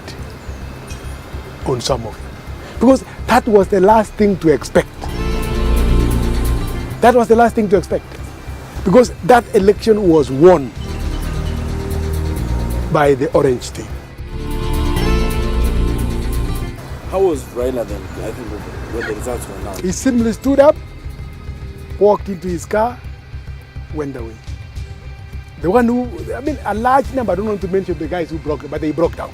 on some of them because that was the last thing to expect. That was the last thing to expect because that election was won by the orange team. How was Raila then, I think, when the results were announced? He simply stood up, walked into his car, went away. The one who, I mean, a large number, I don't want to mention the guys who broke, but they broke down.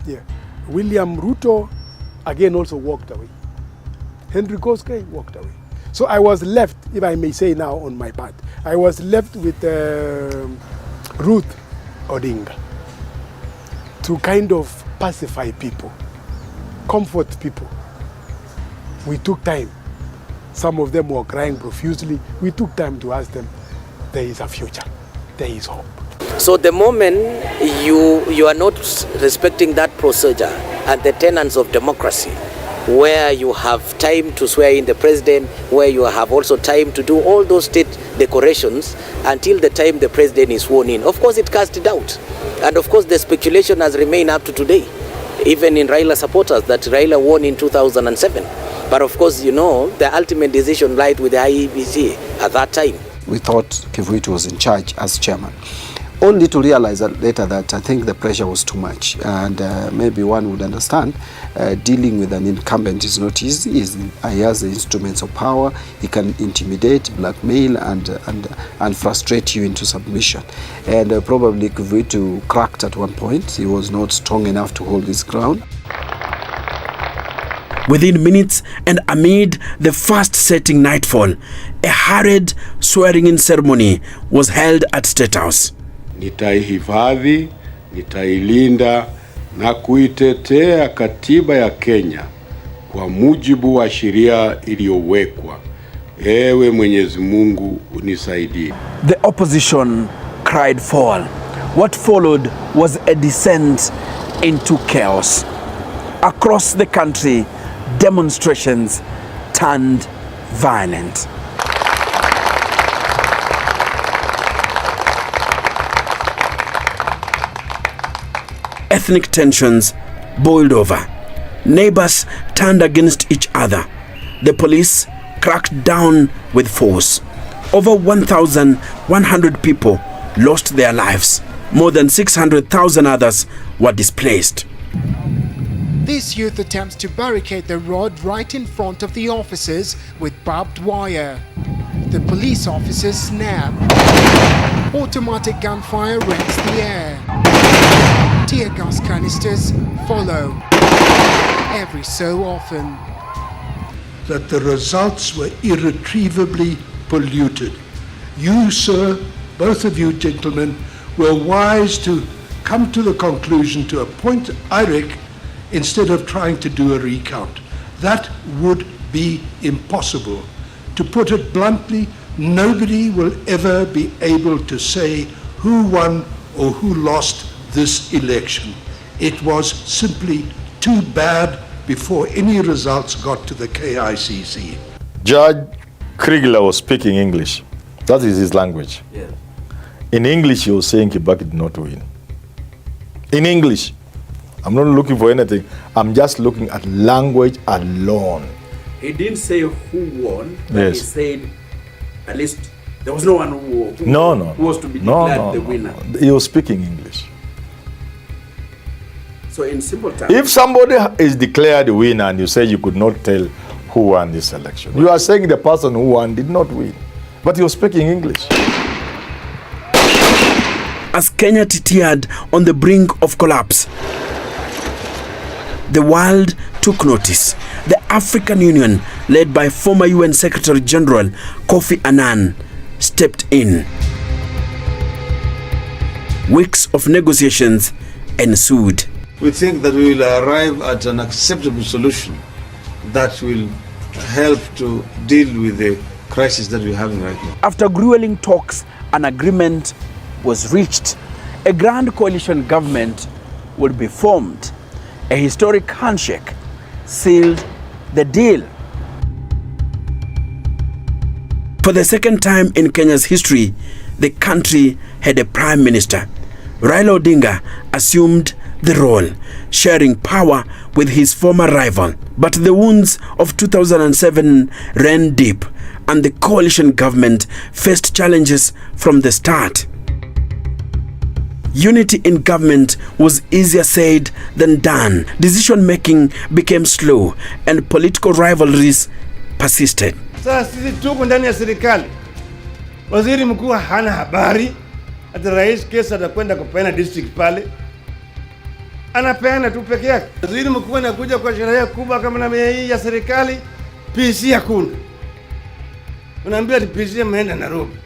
Yeah. William Ruto, again, also walked away. Henry Koskei walked away. So I was left, if I may say now on my part, I was left with Ruth Odinga to kind of pacify people, comfort people. We took time. Some of them were crying profusely. We took time to ask them, there is a future, there is hope. So the moment you are not respecting that procedure and the tenets of democracy, where you have time to swear in the president, where you have also time to do all those state decorations until the time the president is sworn in, of course it casts doubt. And of course the speculation has remained up to today, even in Raila supporters, that Raila won in 2007. But of course, you know, the ultimate decision lied with the IEBC at that time. We thought Kivuitu was in charge as chairman, only to realize that later that I think the pressure was too much, and maybe one would understand dealing with an incumbent is not easy. He has the instruments of power. He can intimidate, blackmail, and frustrate you into submission. And probably Kivuitu cracked at one point. He was not strong enough to hold his ground. Within minutes and amid the fast-setting nightfall, a hurried swearing-in ceremony was held at State House. Nitaihifadhi, nitailinda na kuitetea katiba ya Kenya kwa mujibu wa sheria iliyowekwa. Ewe Mwenyezi Mungu unisaidie. The opposition cried fall. What followed was a descent into chaos. Across the country, demonstrations turned violent. Ethnic tensions boiled over. Neighbors turned against each other. The police cracked down with force. Over 1,100 people lost their lives. More than 600,000 others were displaced. This youth attempts to barricade the road right in front of the officers with barbed wire. The police officers snap. Automatic gunfire rends the air. Tear gas canisters follow. Every so often. That the results were irretrievably polluted. You, sir, both of you gentlemen, were wise to come to the conclusion to appoint IREC instead of trying to do a recount. That would be impossible. To put it bluntly, nobody will ever be able to say who won or who lost this election. It was simply too bad before any results got to the KICC. Judge Kriegler was speaking English. That is his language. Yeah. In English, he was saying Kibaki did not win. In English. I'm not looking for anything. I'm just looking at language alone. He didn't say who won, but Yes. he said at least there was no one who No. was to be declared the winner. He was speaking English. So in simple terms, If somebody is declared a winner and you say you could not tell who won this election, you are saying the person who won did not win. But he was speaking English. As Kenya teetered on the brink of collapse, the world took notice. The African Union, led by former UN Secretary General Kofi Annan, stepped in. Weeks of negotiations ensued. We think that we will arrive at an acceptable solution that will help to deal with the crisis that we're having right now. After grueling talks, an agreement was reached. A grand coalition government would be formed. A historic handshake sealed the deal. For the second time in Kenya's history, the country had a prime minister. Raila Odinga assumed the role, sharing power with his former rival. But the wounds of 2007 ran deep, and the coalition government faced challenges from the start. Unity in government was easier said than done. Decision-making became slow, and political rivalries persisted. Sasa sisi tuko ndani ya serikali. Waziri mkuu hana habari. Ati rais kesa atakwenda kupeana district pale. Anapeana tu peke yake. Waziri mkuu anakuja kwa sherehe kubwa kama na hii ya serikali, PC hakuna. Unaambia PC ameenda Nairobi.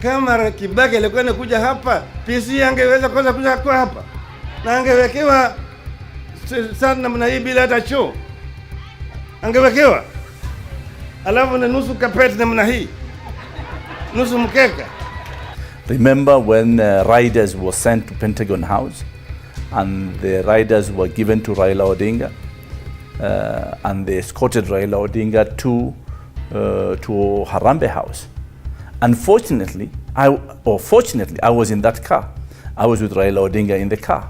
Kama Kibaki alikuwa anakuja hapa, PC angeweza kwanza kuja kwa hapa. Na angewekewa sana namna hii bila hata choo. Angewekewa. Alafu na nusu kapeti namna hii. Nusu mkeka. Remember when riders were sent to Pentagon House and the riders were given to Raila Odinga and they escorted Raila Odinga to Harambee House. Unfortunately, fortunately, I was in that car. I was with Raila Odinga in the car.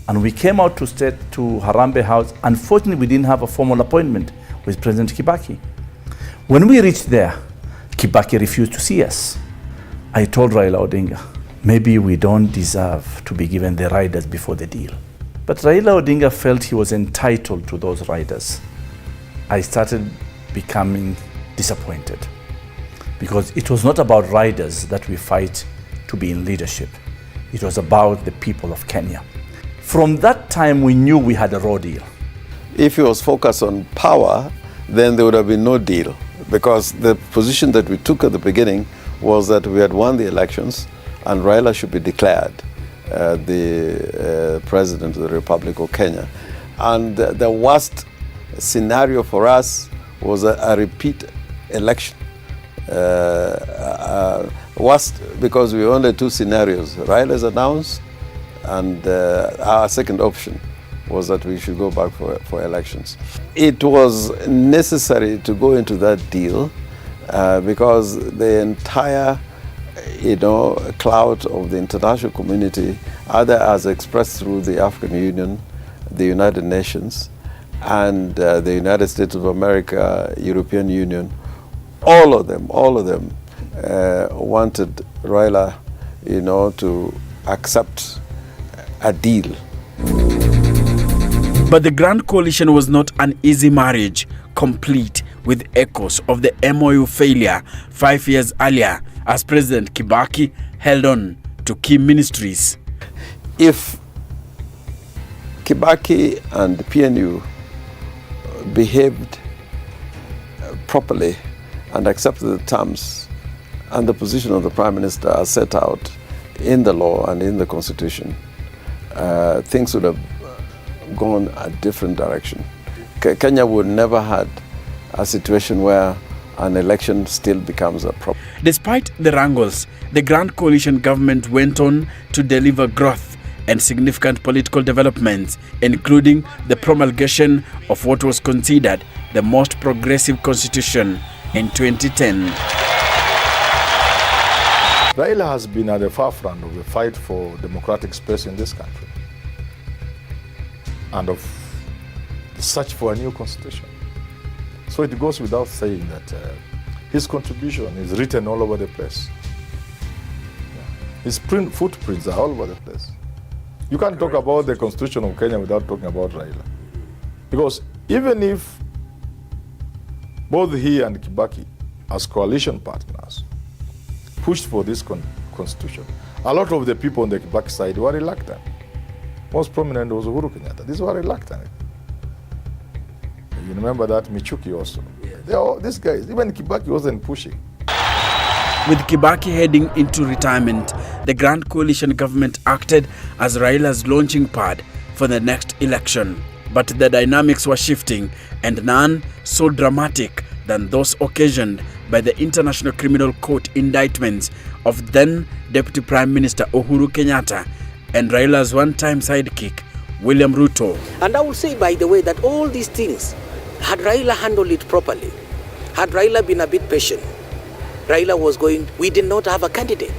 And we came out to Harambee House. Unfortunately, we didn't have a formal appointment with President Kibaki. When we reached there, Kibaki refused to see us. I told Raila Odinga, maybe we don't deserve to be given the riders before the deal. But Raila Odinga felt he was entitled to those riders. I started becoming disappointed because it was not about riders that we fight to be in leadership. It was about the people of Kenya. From that time, we knew we had a raw deal. If he was focused on power, then there would have been no deal, because the position that we took at the beginning was that we had won the elections and Raila should be declared the President of the Republic of Kenya. And the worst scenario for us was a repeat election. Worst because we only two scenarios. Raila's announced, and our second option was that we should go back for elections. It was necessary to go into that deal because the entire clout of the international community, either as expressed through the African Union, the United Nations, and the United States of America, European Union, all of them wanted Raila, to accept a deal. But the Grand Coalition was not an easy marriage, complete with echoes of the MOU failure 5 years earlier as President Kibaki held on to key ministries. If Kibaki and PNU behaved properly and accepted the terms and the position of the Prime Minister as set out in the law and in the Constitution, things would have gone a different direction. Kenya would never had a situation where an election still becomes a problem. Despite the wrangles, the Grand Coalition government went on to deliver growth and significant political developments, including the promulgation of what was considered the most progressive constitution in 2010. Raila has been at the forefront of the fight for democratic space in this country and of the search for a new constitution. So it goes without saying that his contribution is written all over the place. His footprints are all over the place. You can't talk about the Constitution of Kenya without talking about Raila. Because even if both he and Kibaki, as coalition partners, pushed for this constitution, a lot of the people on the Kibaki side were reluctant. Most prominent was Uhuru Kenyatta. These were reluctant. You remember that Michuki also. These guys, even Kibaki wasn't pushing. With Kibaki heading into retirement, the Grand Coalition government acted as Raila's launching pad for the next election. But the dynamics were shifting, and none so dramatic than those occasioned by the International Criminal Court indictments of then Deputy Prime Minister Uhuru Kenyatta and Raila's one-time sidekick, William Ruto. And I will say, by the way, that all these things, had Raila handled it properly, had Raila been a bit patient, Raila was going, we did not have a candidate.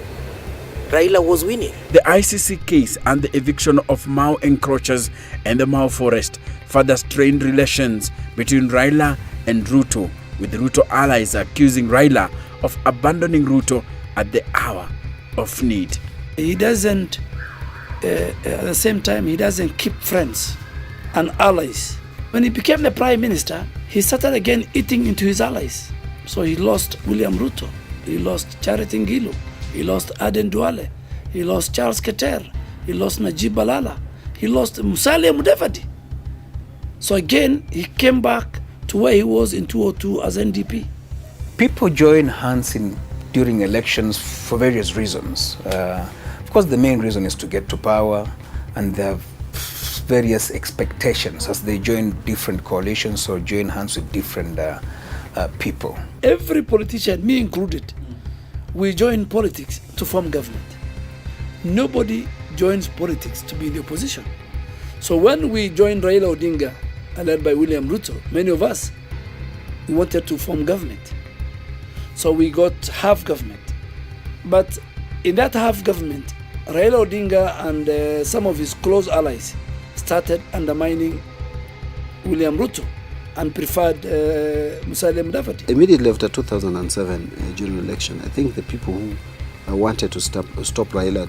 Raila was winning. The ICC case and the eviction of Mau encroachers and the Mau forest further strained relations between Raila and Ruto, with Ruto allies accusing Raila of abandoning Ruto at the hour of need. He doesn't, at the same time, he doesn't keep friends and allies. When he became the Prime Minister, he started again eating into his allies. So he lost William Ruto, he lost Charity Ngilu, he lost Aden Duale, he lost Charles Keter, he lost Najib Balala, he lost Musalia Mudavadi. So again, he came back to where he was in 2002 as NDP. People join hands during elections for various reasons. Of course, the main reason is to get to power, and there are various expectations as they join different coalitions or join hands with different people. Every politician, me included, we join politics to form government. Nobody joins politics to be in the opposition. So when we joined Raila Odinga, led by William Ruto, many of us, we wanted to form government. So we got half government. But in that half government, Raila Odinga and some of his close allies started undermining William Ruto and preferred Musalia Mudavadi. Immediately after 2007 general election, I think the people who wanted to stop Raila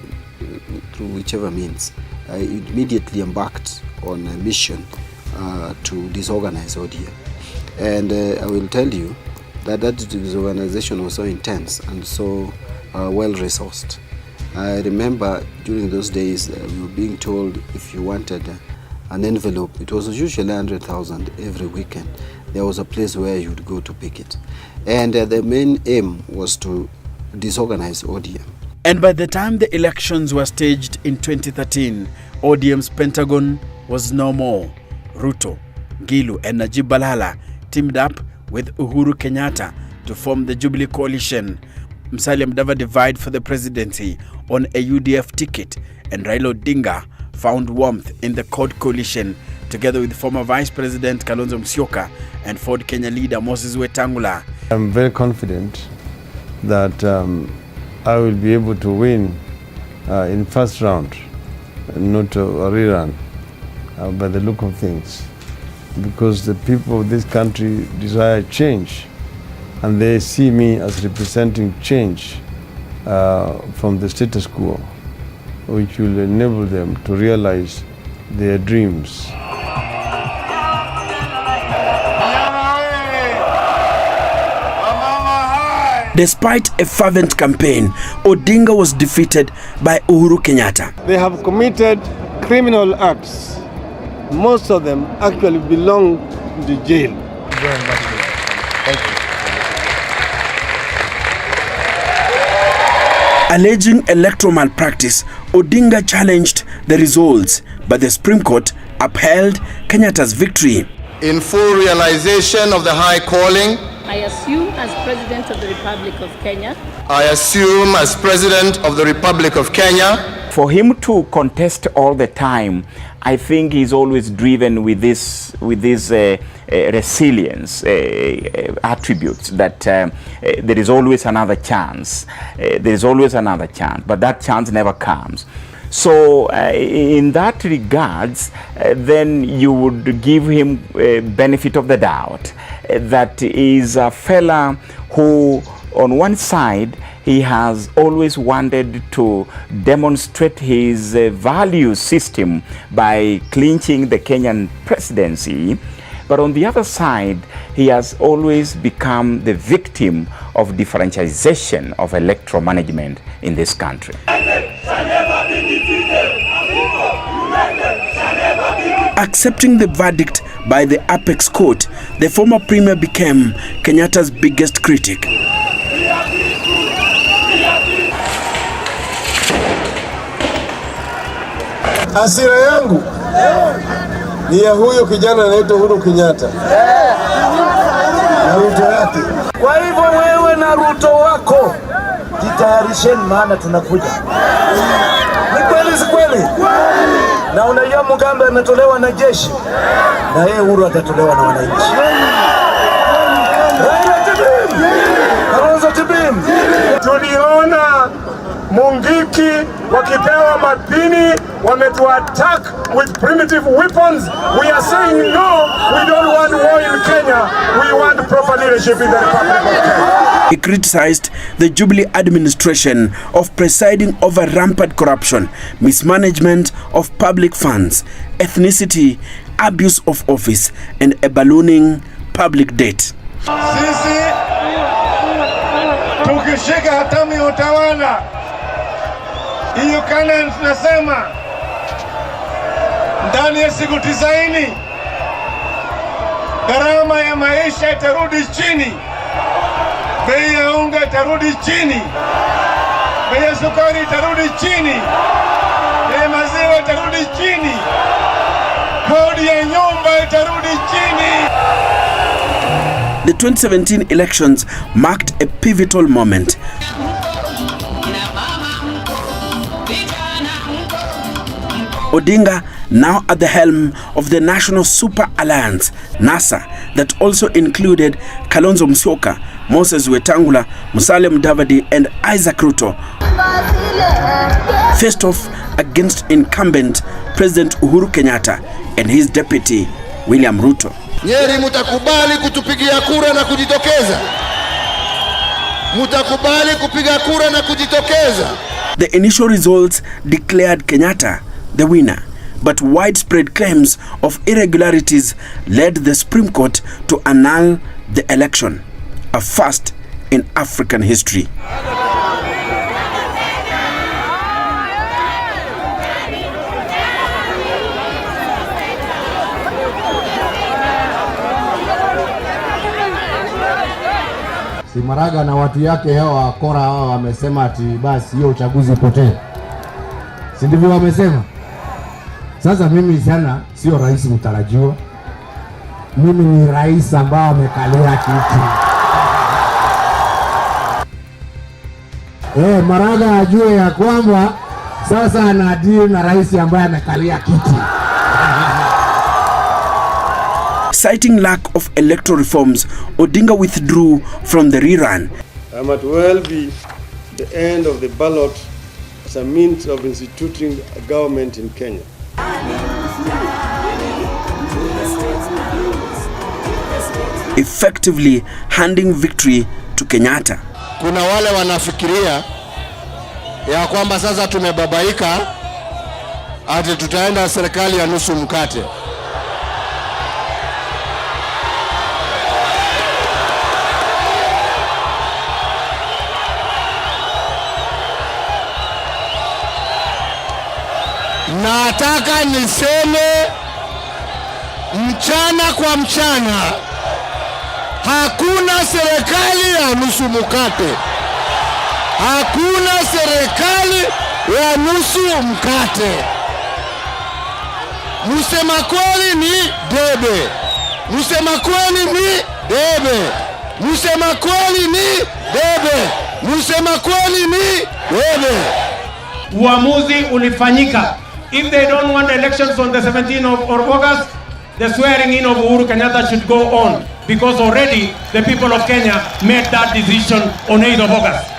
through whichever means immediately embarked on a mission to disorganize ODM. And I will tell you that disorganization was so intense and so well-resourced. I remember during those days we were being told if you wanted an envelope, it was usually 100,000 every weekend. There was a place where you would go to pick it. And the main aim was to disorganize ODM. And by the time the elections were staged in 2013, ODM's Pentagon was no more. Ruto, Ngilu and Najib Balala teamed up with Uhuru Kenyatta to form the Jubilee Coalition. Musalia Mudavadi vied for the presidency on a UDF ticket, and Raila Odinga found warmth in the CORD coalition together with former Vice President Kalonzo Musyoka and Ford Kenya leader Moses Wetangula. I'm very confident that I will be able to win in first round, not a rerun by the look of things, because the people of this country desire change and they see me as representing change from the status quo, which will enable them to realize their dreams. Despite a fervent campaign, Odinga was defeated by Uhuru Kenyatta. They have committed criminal acts. Most of them actually belong to the jail. Very much. Thank you. Alleging electoral malpractice, Odinga challenged the results, but the Supreme Court upheld Kenyatta's victory. In full realization of the high calling, I assume as President of the Republic of Kenya. I assume as President of the Republic of Kenya. For him to contest all the time, I think he's always driven with this resilience attributes that there is always another chance. There is always another chance, but that chance never comes. So in that regards, then you would give him benefit of the doubt. That is a fella who, on one side, he has always wanted to demonstrate his value system by clinching the Kenyan presidency. But on the other side, he has always become the victim of differentialization of electoral management in this country. Accepting the verdict by the apex court, the former premier became Kenyatta's biggest critic. Hasira yangu ni ya huyo kijana anaitwa Uhuru Kenyatta na Ruto yake. Kwa hivyo wewe na Ruto wako jitayarisheni, maana tunakuja. Ni kweli, si kweli? Na unajua Mugambe ametolewa na jeshi, na yeye Uhuru atatolewa na wananchi. Raila tibim! Kalonzo tibim! Tuliona Mungiki wakipewa mapini, wametuattack with primitive weapons. We are saying no, we don't want war in Kenya. We want proper leadership in the Republic of Kenya. He criticized the Jubilee administration of presiding over rampant corruption, mismanagement of public funds, ethnicity, abuse of office, and a ballooning public debt. Sisi tukishika hatamu ya utawala, hiyo kana tunasema ndani ya siku 90 gharama ya maisha itarudi chini, bei ya unga itarudi chini, bei ya sukari itarudi chini, bei ya maziwa itarudi chini, kodi ya nyumba itarudi chini. The 2017 elections marked a pivotal moment. Odinga, now at the helm of the National Super Alliance, NASA, that also included Kalonzo Musyoka, Moses Wetangula, Musalia Mudavadi, and Isaac Ruto, faced off against incumbent President Uhuru Kenyatta and his deputy William Ruto. Nyeri, mutakubali kutupigia kura na kujitokeza? Mutakubali kupiga kura na kujitokeza? The initial results declared Kenyatta the winner, but widespread claims of irregularities led the Supreme Court to annul the election, a first in African history. Maraga na watu yake hao wakora hao wamesema ati basi hiyo uchaguzi upotee. Si ndivyo wamesema? Sasa mimi sana sio rais mtarajiwa. Mimi ni rais ambao amekalia kiti. Maraga ajue ya kwamba sasa anadeal na rais ambaye amekalia kiti. Citing lack of electoral reforms, Odinga withdrew from the rerun. I might well be the end of the ballot as a means of instituting a government in Kenya. Effectively handing victory to Kenyatta. Kuna wale wanafikiria ya kwamba sasa tumebabaika ati tutaenda serikali ya nusu mkate. nataka niseme mchana kwa mchana, hakuna serikali ya nusu mkate. Hakuna serikali ya nusu mkate. Musema kweli ni debe. Musema kweli ni debe. Musema kweli ni debe. Musema kweli ni debe. Uamuzi ulifanyika. If they don't want elections on the 17th of August, the swearing in of Uhuru Kenyatta should go on, because already the people of Kenya made that decision on 8th of August.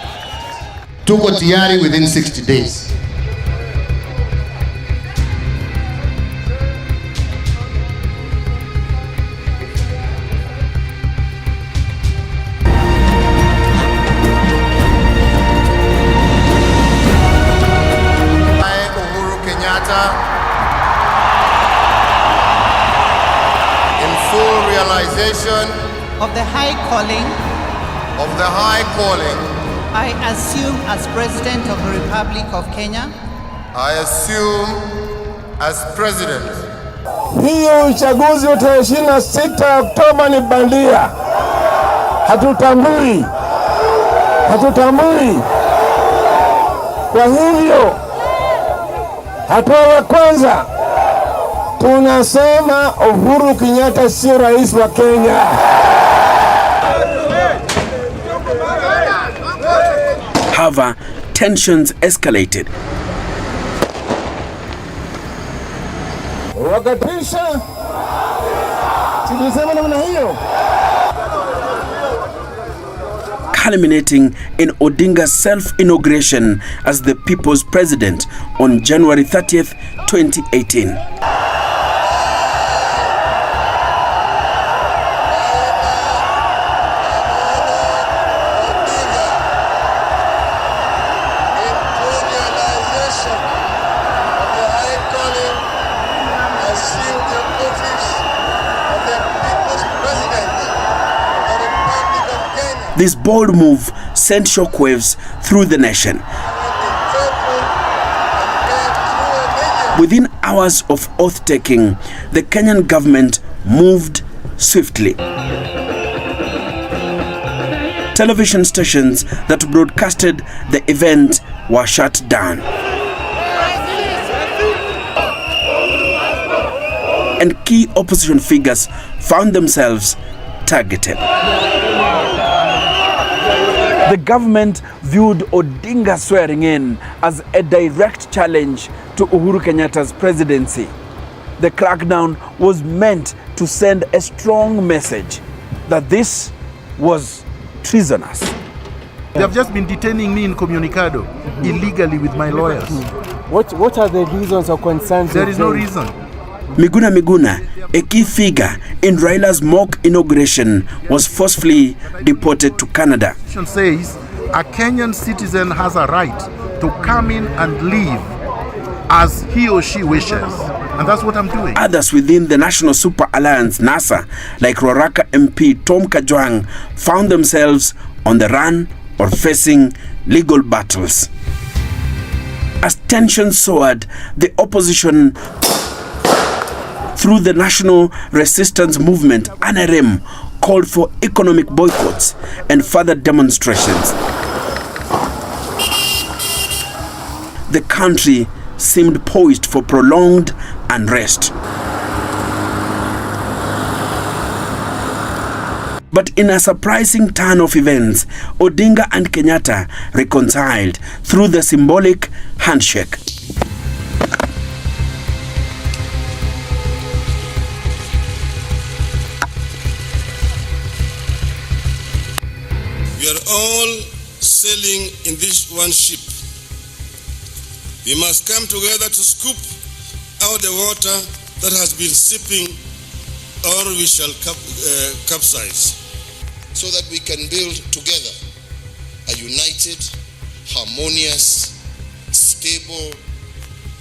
Tuko tayari within 60 days. Uhuru Kenyatta, in full realization of the high calling I assume as President of the Republic of Kenya. I assume as President. Hiyo uchaguzi wa tarehe 26 Oktoba ni bandia. Hatutambui. Kwa hivyo hatua ya kwanza tunasema Uhuru Kenyatta sio rais wa Kenya. However, tensions escalated. Wakatisha. Tulisema namna hiyo. Culminating in Odinga's self-inauguration as the people's president on January 30th, 2018. This bold move sent shockwaves through the nation. Within hours of oath-taking, the Kenyan government moved swiftly. Television stations that broadcasted the event were shut down. And key opposition figures found themselves targeted. The government viewed Odinga's swearing in as a direct challenge to Uhuru Kenyatta's presidency. The crackdown was meant to send a strong message that this was treasonous. They have just been detaining me in Comunicado illegally with my lawyers. What are the reasons or concerns? There is no reason. Miguna, a key figure in Raila's mock inauguration, was forcefully deported to Canada. The Constitution says a Kenyan citizen has a right to come in and leave as he or she wishes. And that's what I'm doing. Others within the National Super Alliance, NASA, like Roraka MP Tom Kajwang, found themselves on the run or facing legal battles. As tensions soared, the opposition through the National Resistance Movement, NRM, called for economic boycotts and further demonstrations. The country seemed poised for prolonged unrest. But in a surprising turn of events, Odinga and Kenyatta reconciled through the symbolic handshake. We are all sailing in this one ship. We must come together to scoop out the water that has been seeping, or we shall capsize, so that we can build together a united, harmonious, stable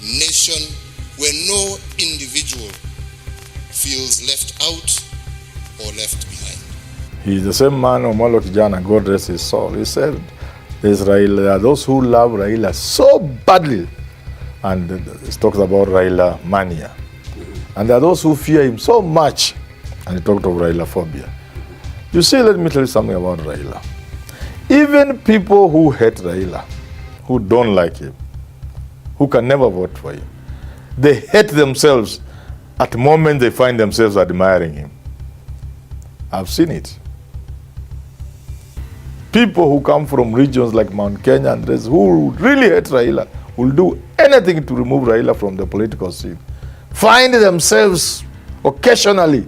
nation where no individual feels left out or left behind. He's the same man, Omolo Kijana, God rest his soul. He said, there are those who love Raila so badly and he talks about Raila mania. And there are those who fear him so much, and he talked of Raila phobia. You see, let me tell you something about Raila. Even people who hate Raila, who don't like him, who can never vote for him, they hate themselves at the moment they find themselves admiring him. I've seen it. People who come from regions like Mount Kenya and others who really hate Raila will do anything to remove Raila from the political scene, find themselves occasionally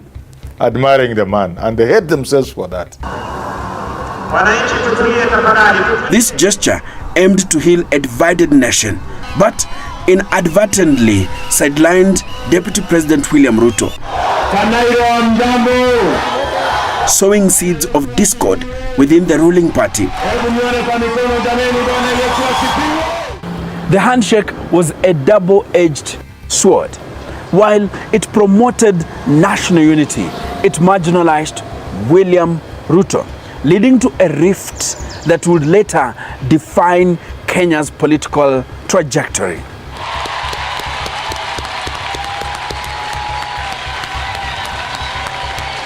admiring the man, and they hate themselves for that. This gesture aimed to heal a divided nation, but inadvertently sidelined Deputy President William Ruto, sowing seeds of discord within the ruling party. The handshake was a double-edged sword. While it promoted national unity, it marginalized William Ruto, leading to a rift that would later define Kenya's political trajectory.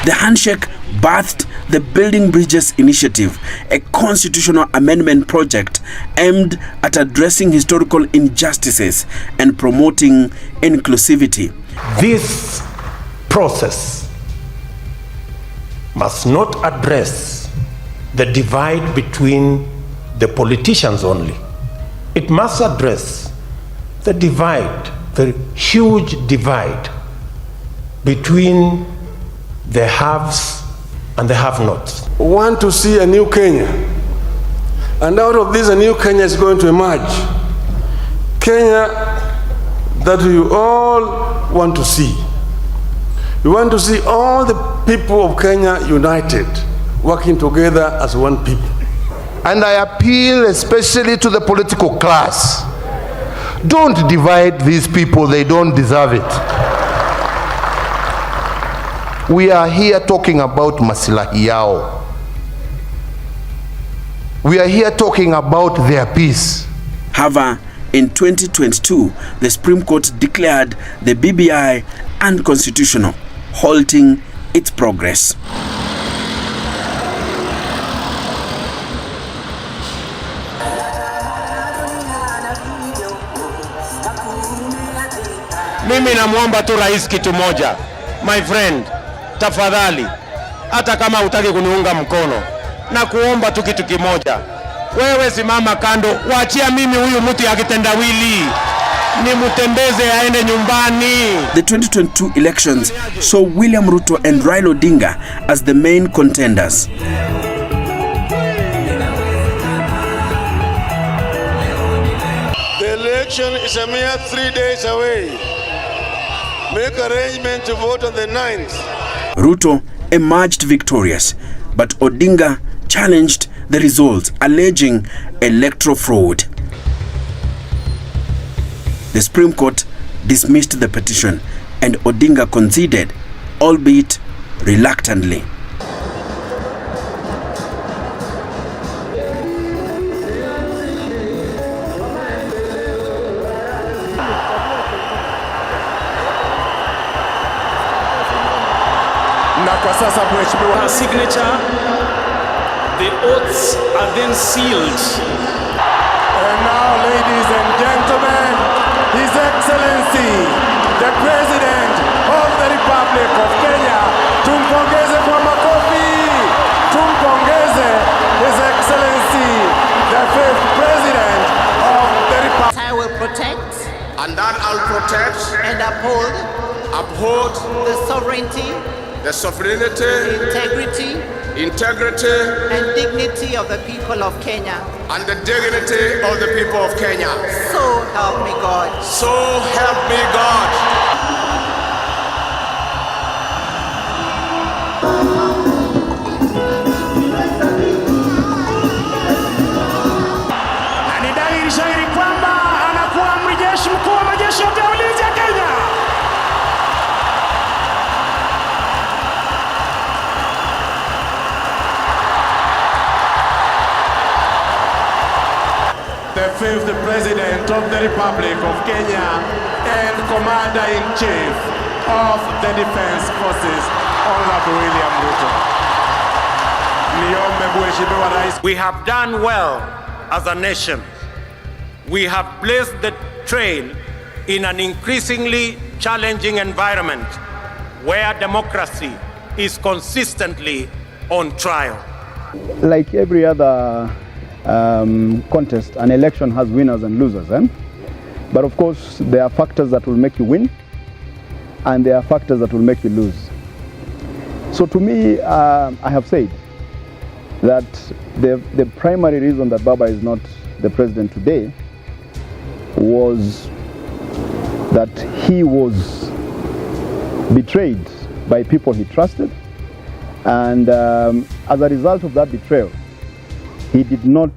The handshake birthed the Building Bridges Initiative, a constitutional amendment project aimed at addressing historical injustices and promoting inclusivity. This process must not address the divide between the politicians only. It must address the divide, the huge divide between the haves and the have-nots. Want to see a new Kenya, and out of this a new Kenya is going to emerge. Kenya that we all want to see. We want to see all the people of Kenya united, working together as one people. And I appeal especially to the political class. Don't divide these people, they don't deserve it. We are here talking about maslahi yao. We are here talking about their peace. However, in 2022, the Supreme Court declared the BBI unconstitutional, halting its progress. Mimi namwomba tu rais kitu moja. My friend, tafadhali, hata kama hutaki kuniunga mkono, na kuomba tu kitu kimoja. Wewe simama kando, waachia mimi huyu mtu ya kitendawili. Nimutembeze aende nyumbani. The 2022 elections saw William Ruto and Raila Odinga as the main contenders. The election is a mere 3 days away. Make arrangements to vote on the 9th. Ruto emerged victorious, but Odinga challenged the results, alleging electoral fraud. The Supreme Court dismissed the petition, and Odinga conceded, albeit reluctantly. Na kwa sasa mheshimiwa signature, the oaths are then sealed. And now, ladies and gentlemen, His Excellency, the President of the Republic of Kenya, tumpongeze kwa makofi, tumpongeze His Excellency, the 5th President of the Republic. I will protect. And that I'll protect. And uphold. Uphold. The sovereignty. The sovereignty. Integrity. And dignity of the people of Kenya. And the dignity of the people of Kenya. So help me God. So help me God. Na ni dalili shahiri kwamba anakuwa amiri jeshi mkuu wa majeshi yote ya ulinzi ya Kenya. The the 5th President of the Republic of Kenya and Commander-in-Chief of the Defense Forces, Honorable William Ruto. We have done well as a nation. We have placed the train in an increasingly challenging environment where democracy is consistently on trial. Like every other contest, an election has winners and losers. But of course, there are factors that will make you win, and there are factors that will make you lose. So to me, I have said that the primary reason that Baba is not the president today was that he was betrayed by people he trusted, and as a result of that betrayal, he did not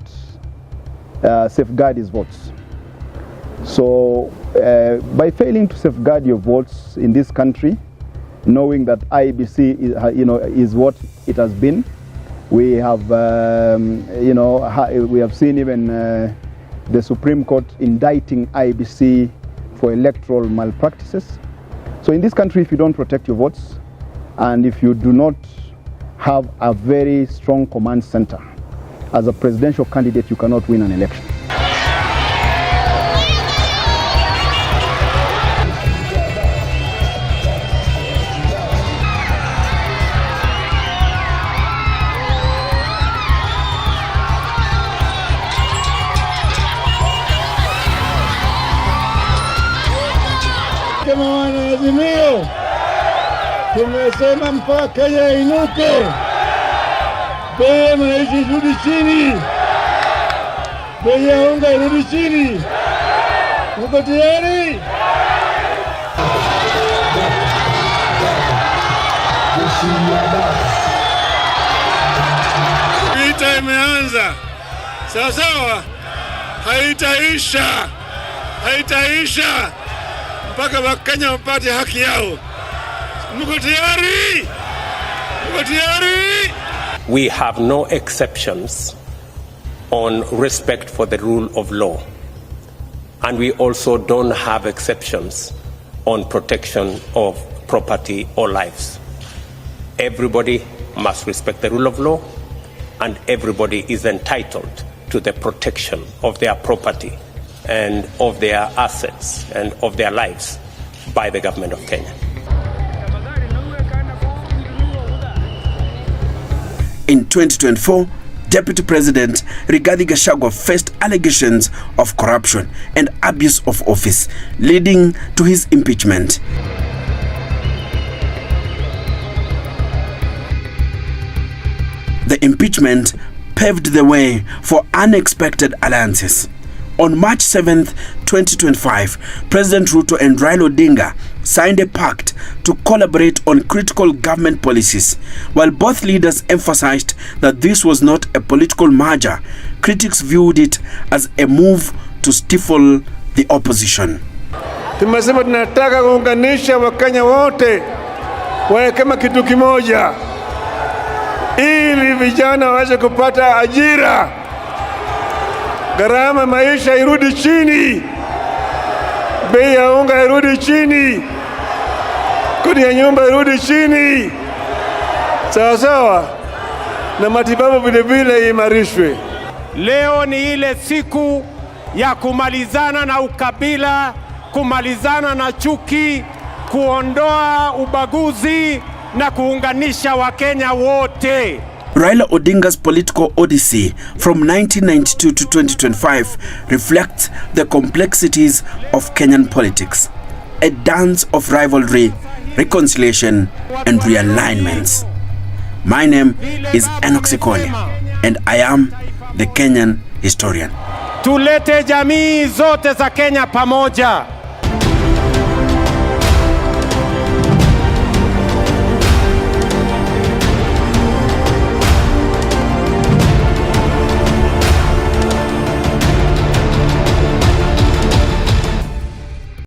safeguard his votes. So by failing to safeguard your votes in this country, knowing that IEBC is what it has been, we have we have seen even the Supreme Court indicting IEBC for electoral malpractices. So in this country, if you don't protect your votes, and if you do not have a very strong command center, as a presidential candidate, you cannot win an election. Kama wanaazimio tumesema mpaka Kenya inuke, bei ya maisha irudi chini, bei ya unga irudi chini. Mko tayari? Vita imeanza, sawa sawa, haitaisha mpaka Wakenya wapate haki yao. Mko tayari? Mko tayari? We have no exceptions on respect for the rule of law, and we also don't have exceptions on protection of property or lives. Everybody must respect the rule of law, and everybody is entitled to the protection of their property and of their assets and of their lives by the government of Kenya. In 2024, Deputy President Rigathi Gachagua faced allegations of corruption and abuse of office, leading to his impeachment. The impeachment paved the way for unexpected alliances. On March 7th, 2025, President Ruto and Raila Odinga signed a pact to collaborate on critical government policies. While both leaders emphasized that this was not a political merger, critics viewed it as a move to stifle the opposition. Tumesema tunataka kuunganisha Wakenya wote wawe kama kitu kimoja, ili vijana waweze kupata ajira, gharama maisha irudi chini, bei ya unga irudi chini, kodi ya nyumba irudi chini, sawa sawa, na matibabu vile vile imarishwe. Leo ni ile siku ya kumalizana na ukabila, kumalizana na chuki, kuondoa ubaguzi na kuunganisha Wakenya wote. Raila Odinga's political odyssey from 1992 to 2025 reflects the complexities of Kenyan politics, a dance of rivalry, reconciliation, and realignments. My name is Enoch Sikoli, and I am the Kenyan historian. Tulete jamii zote za Kenya pamoja.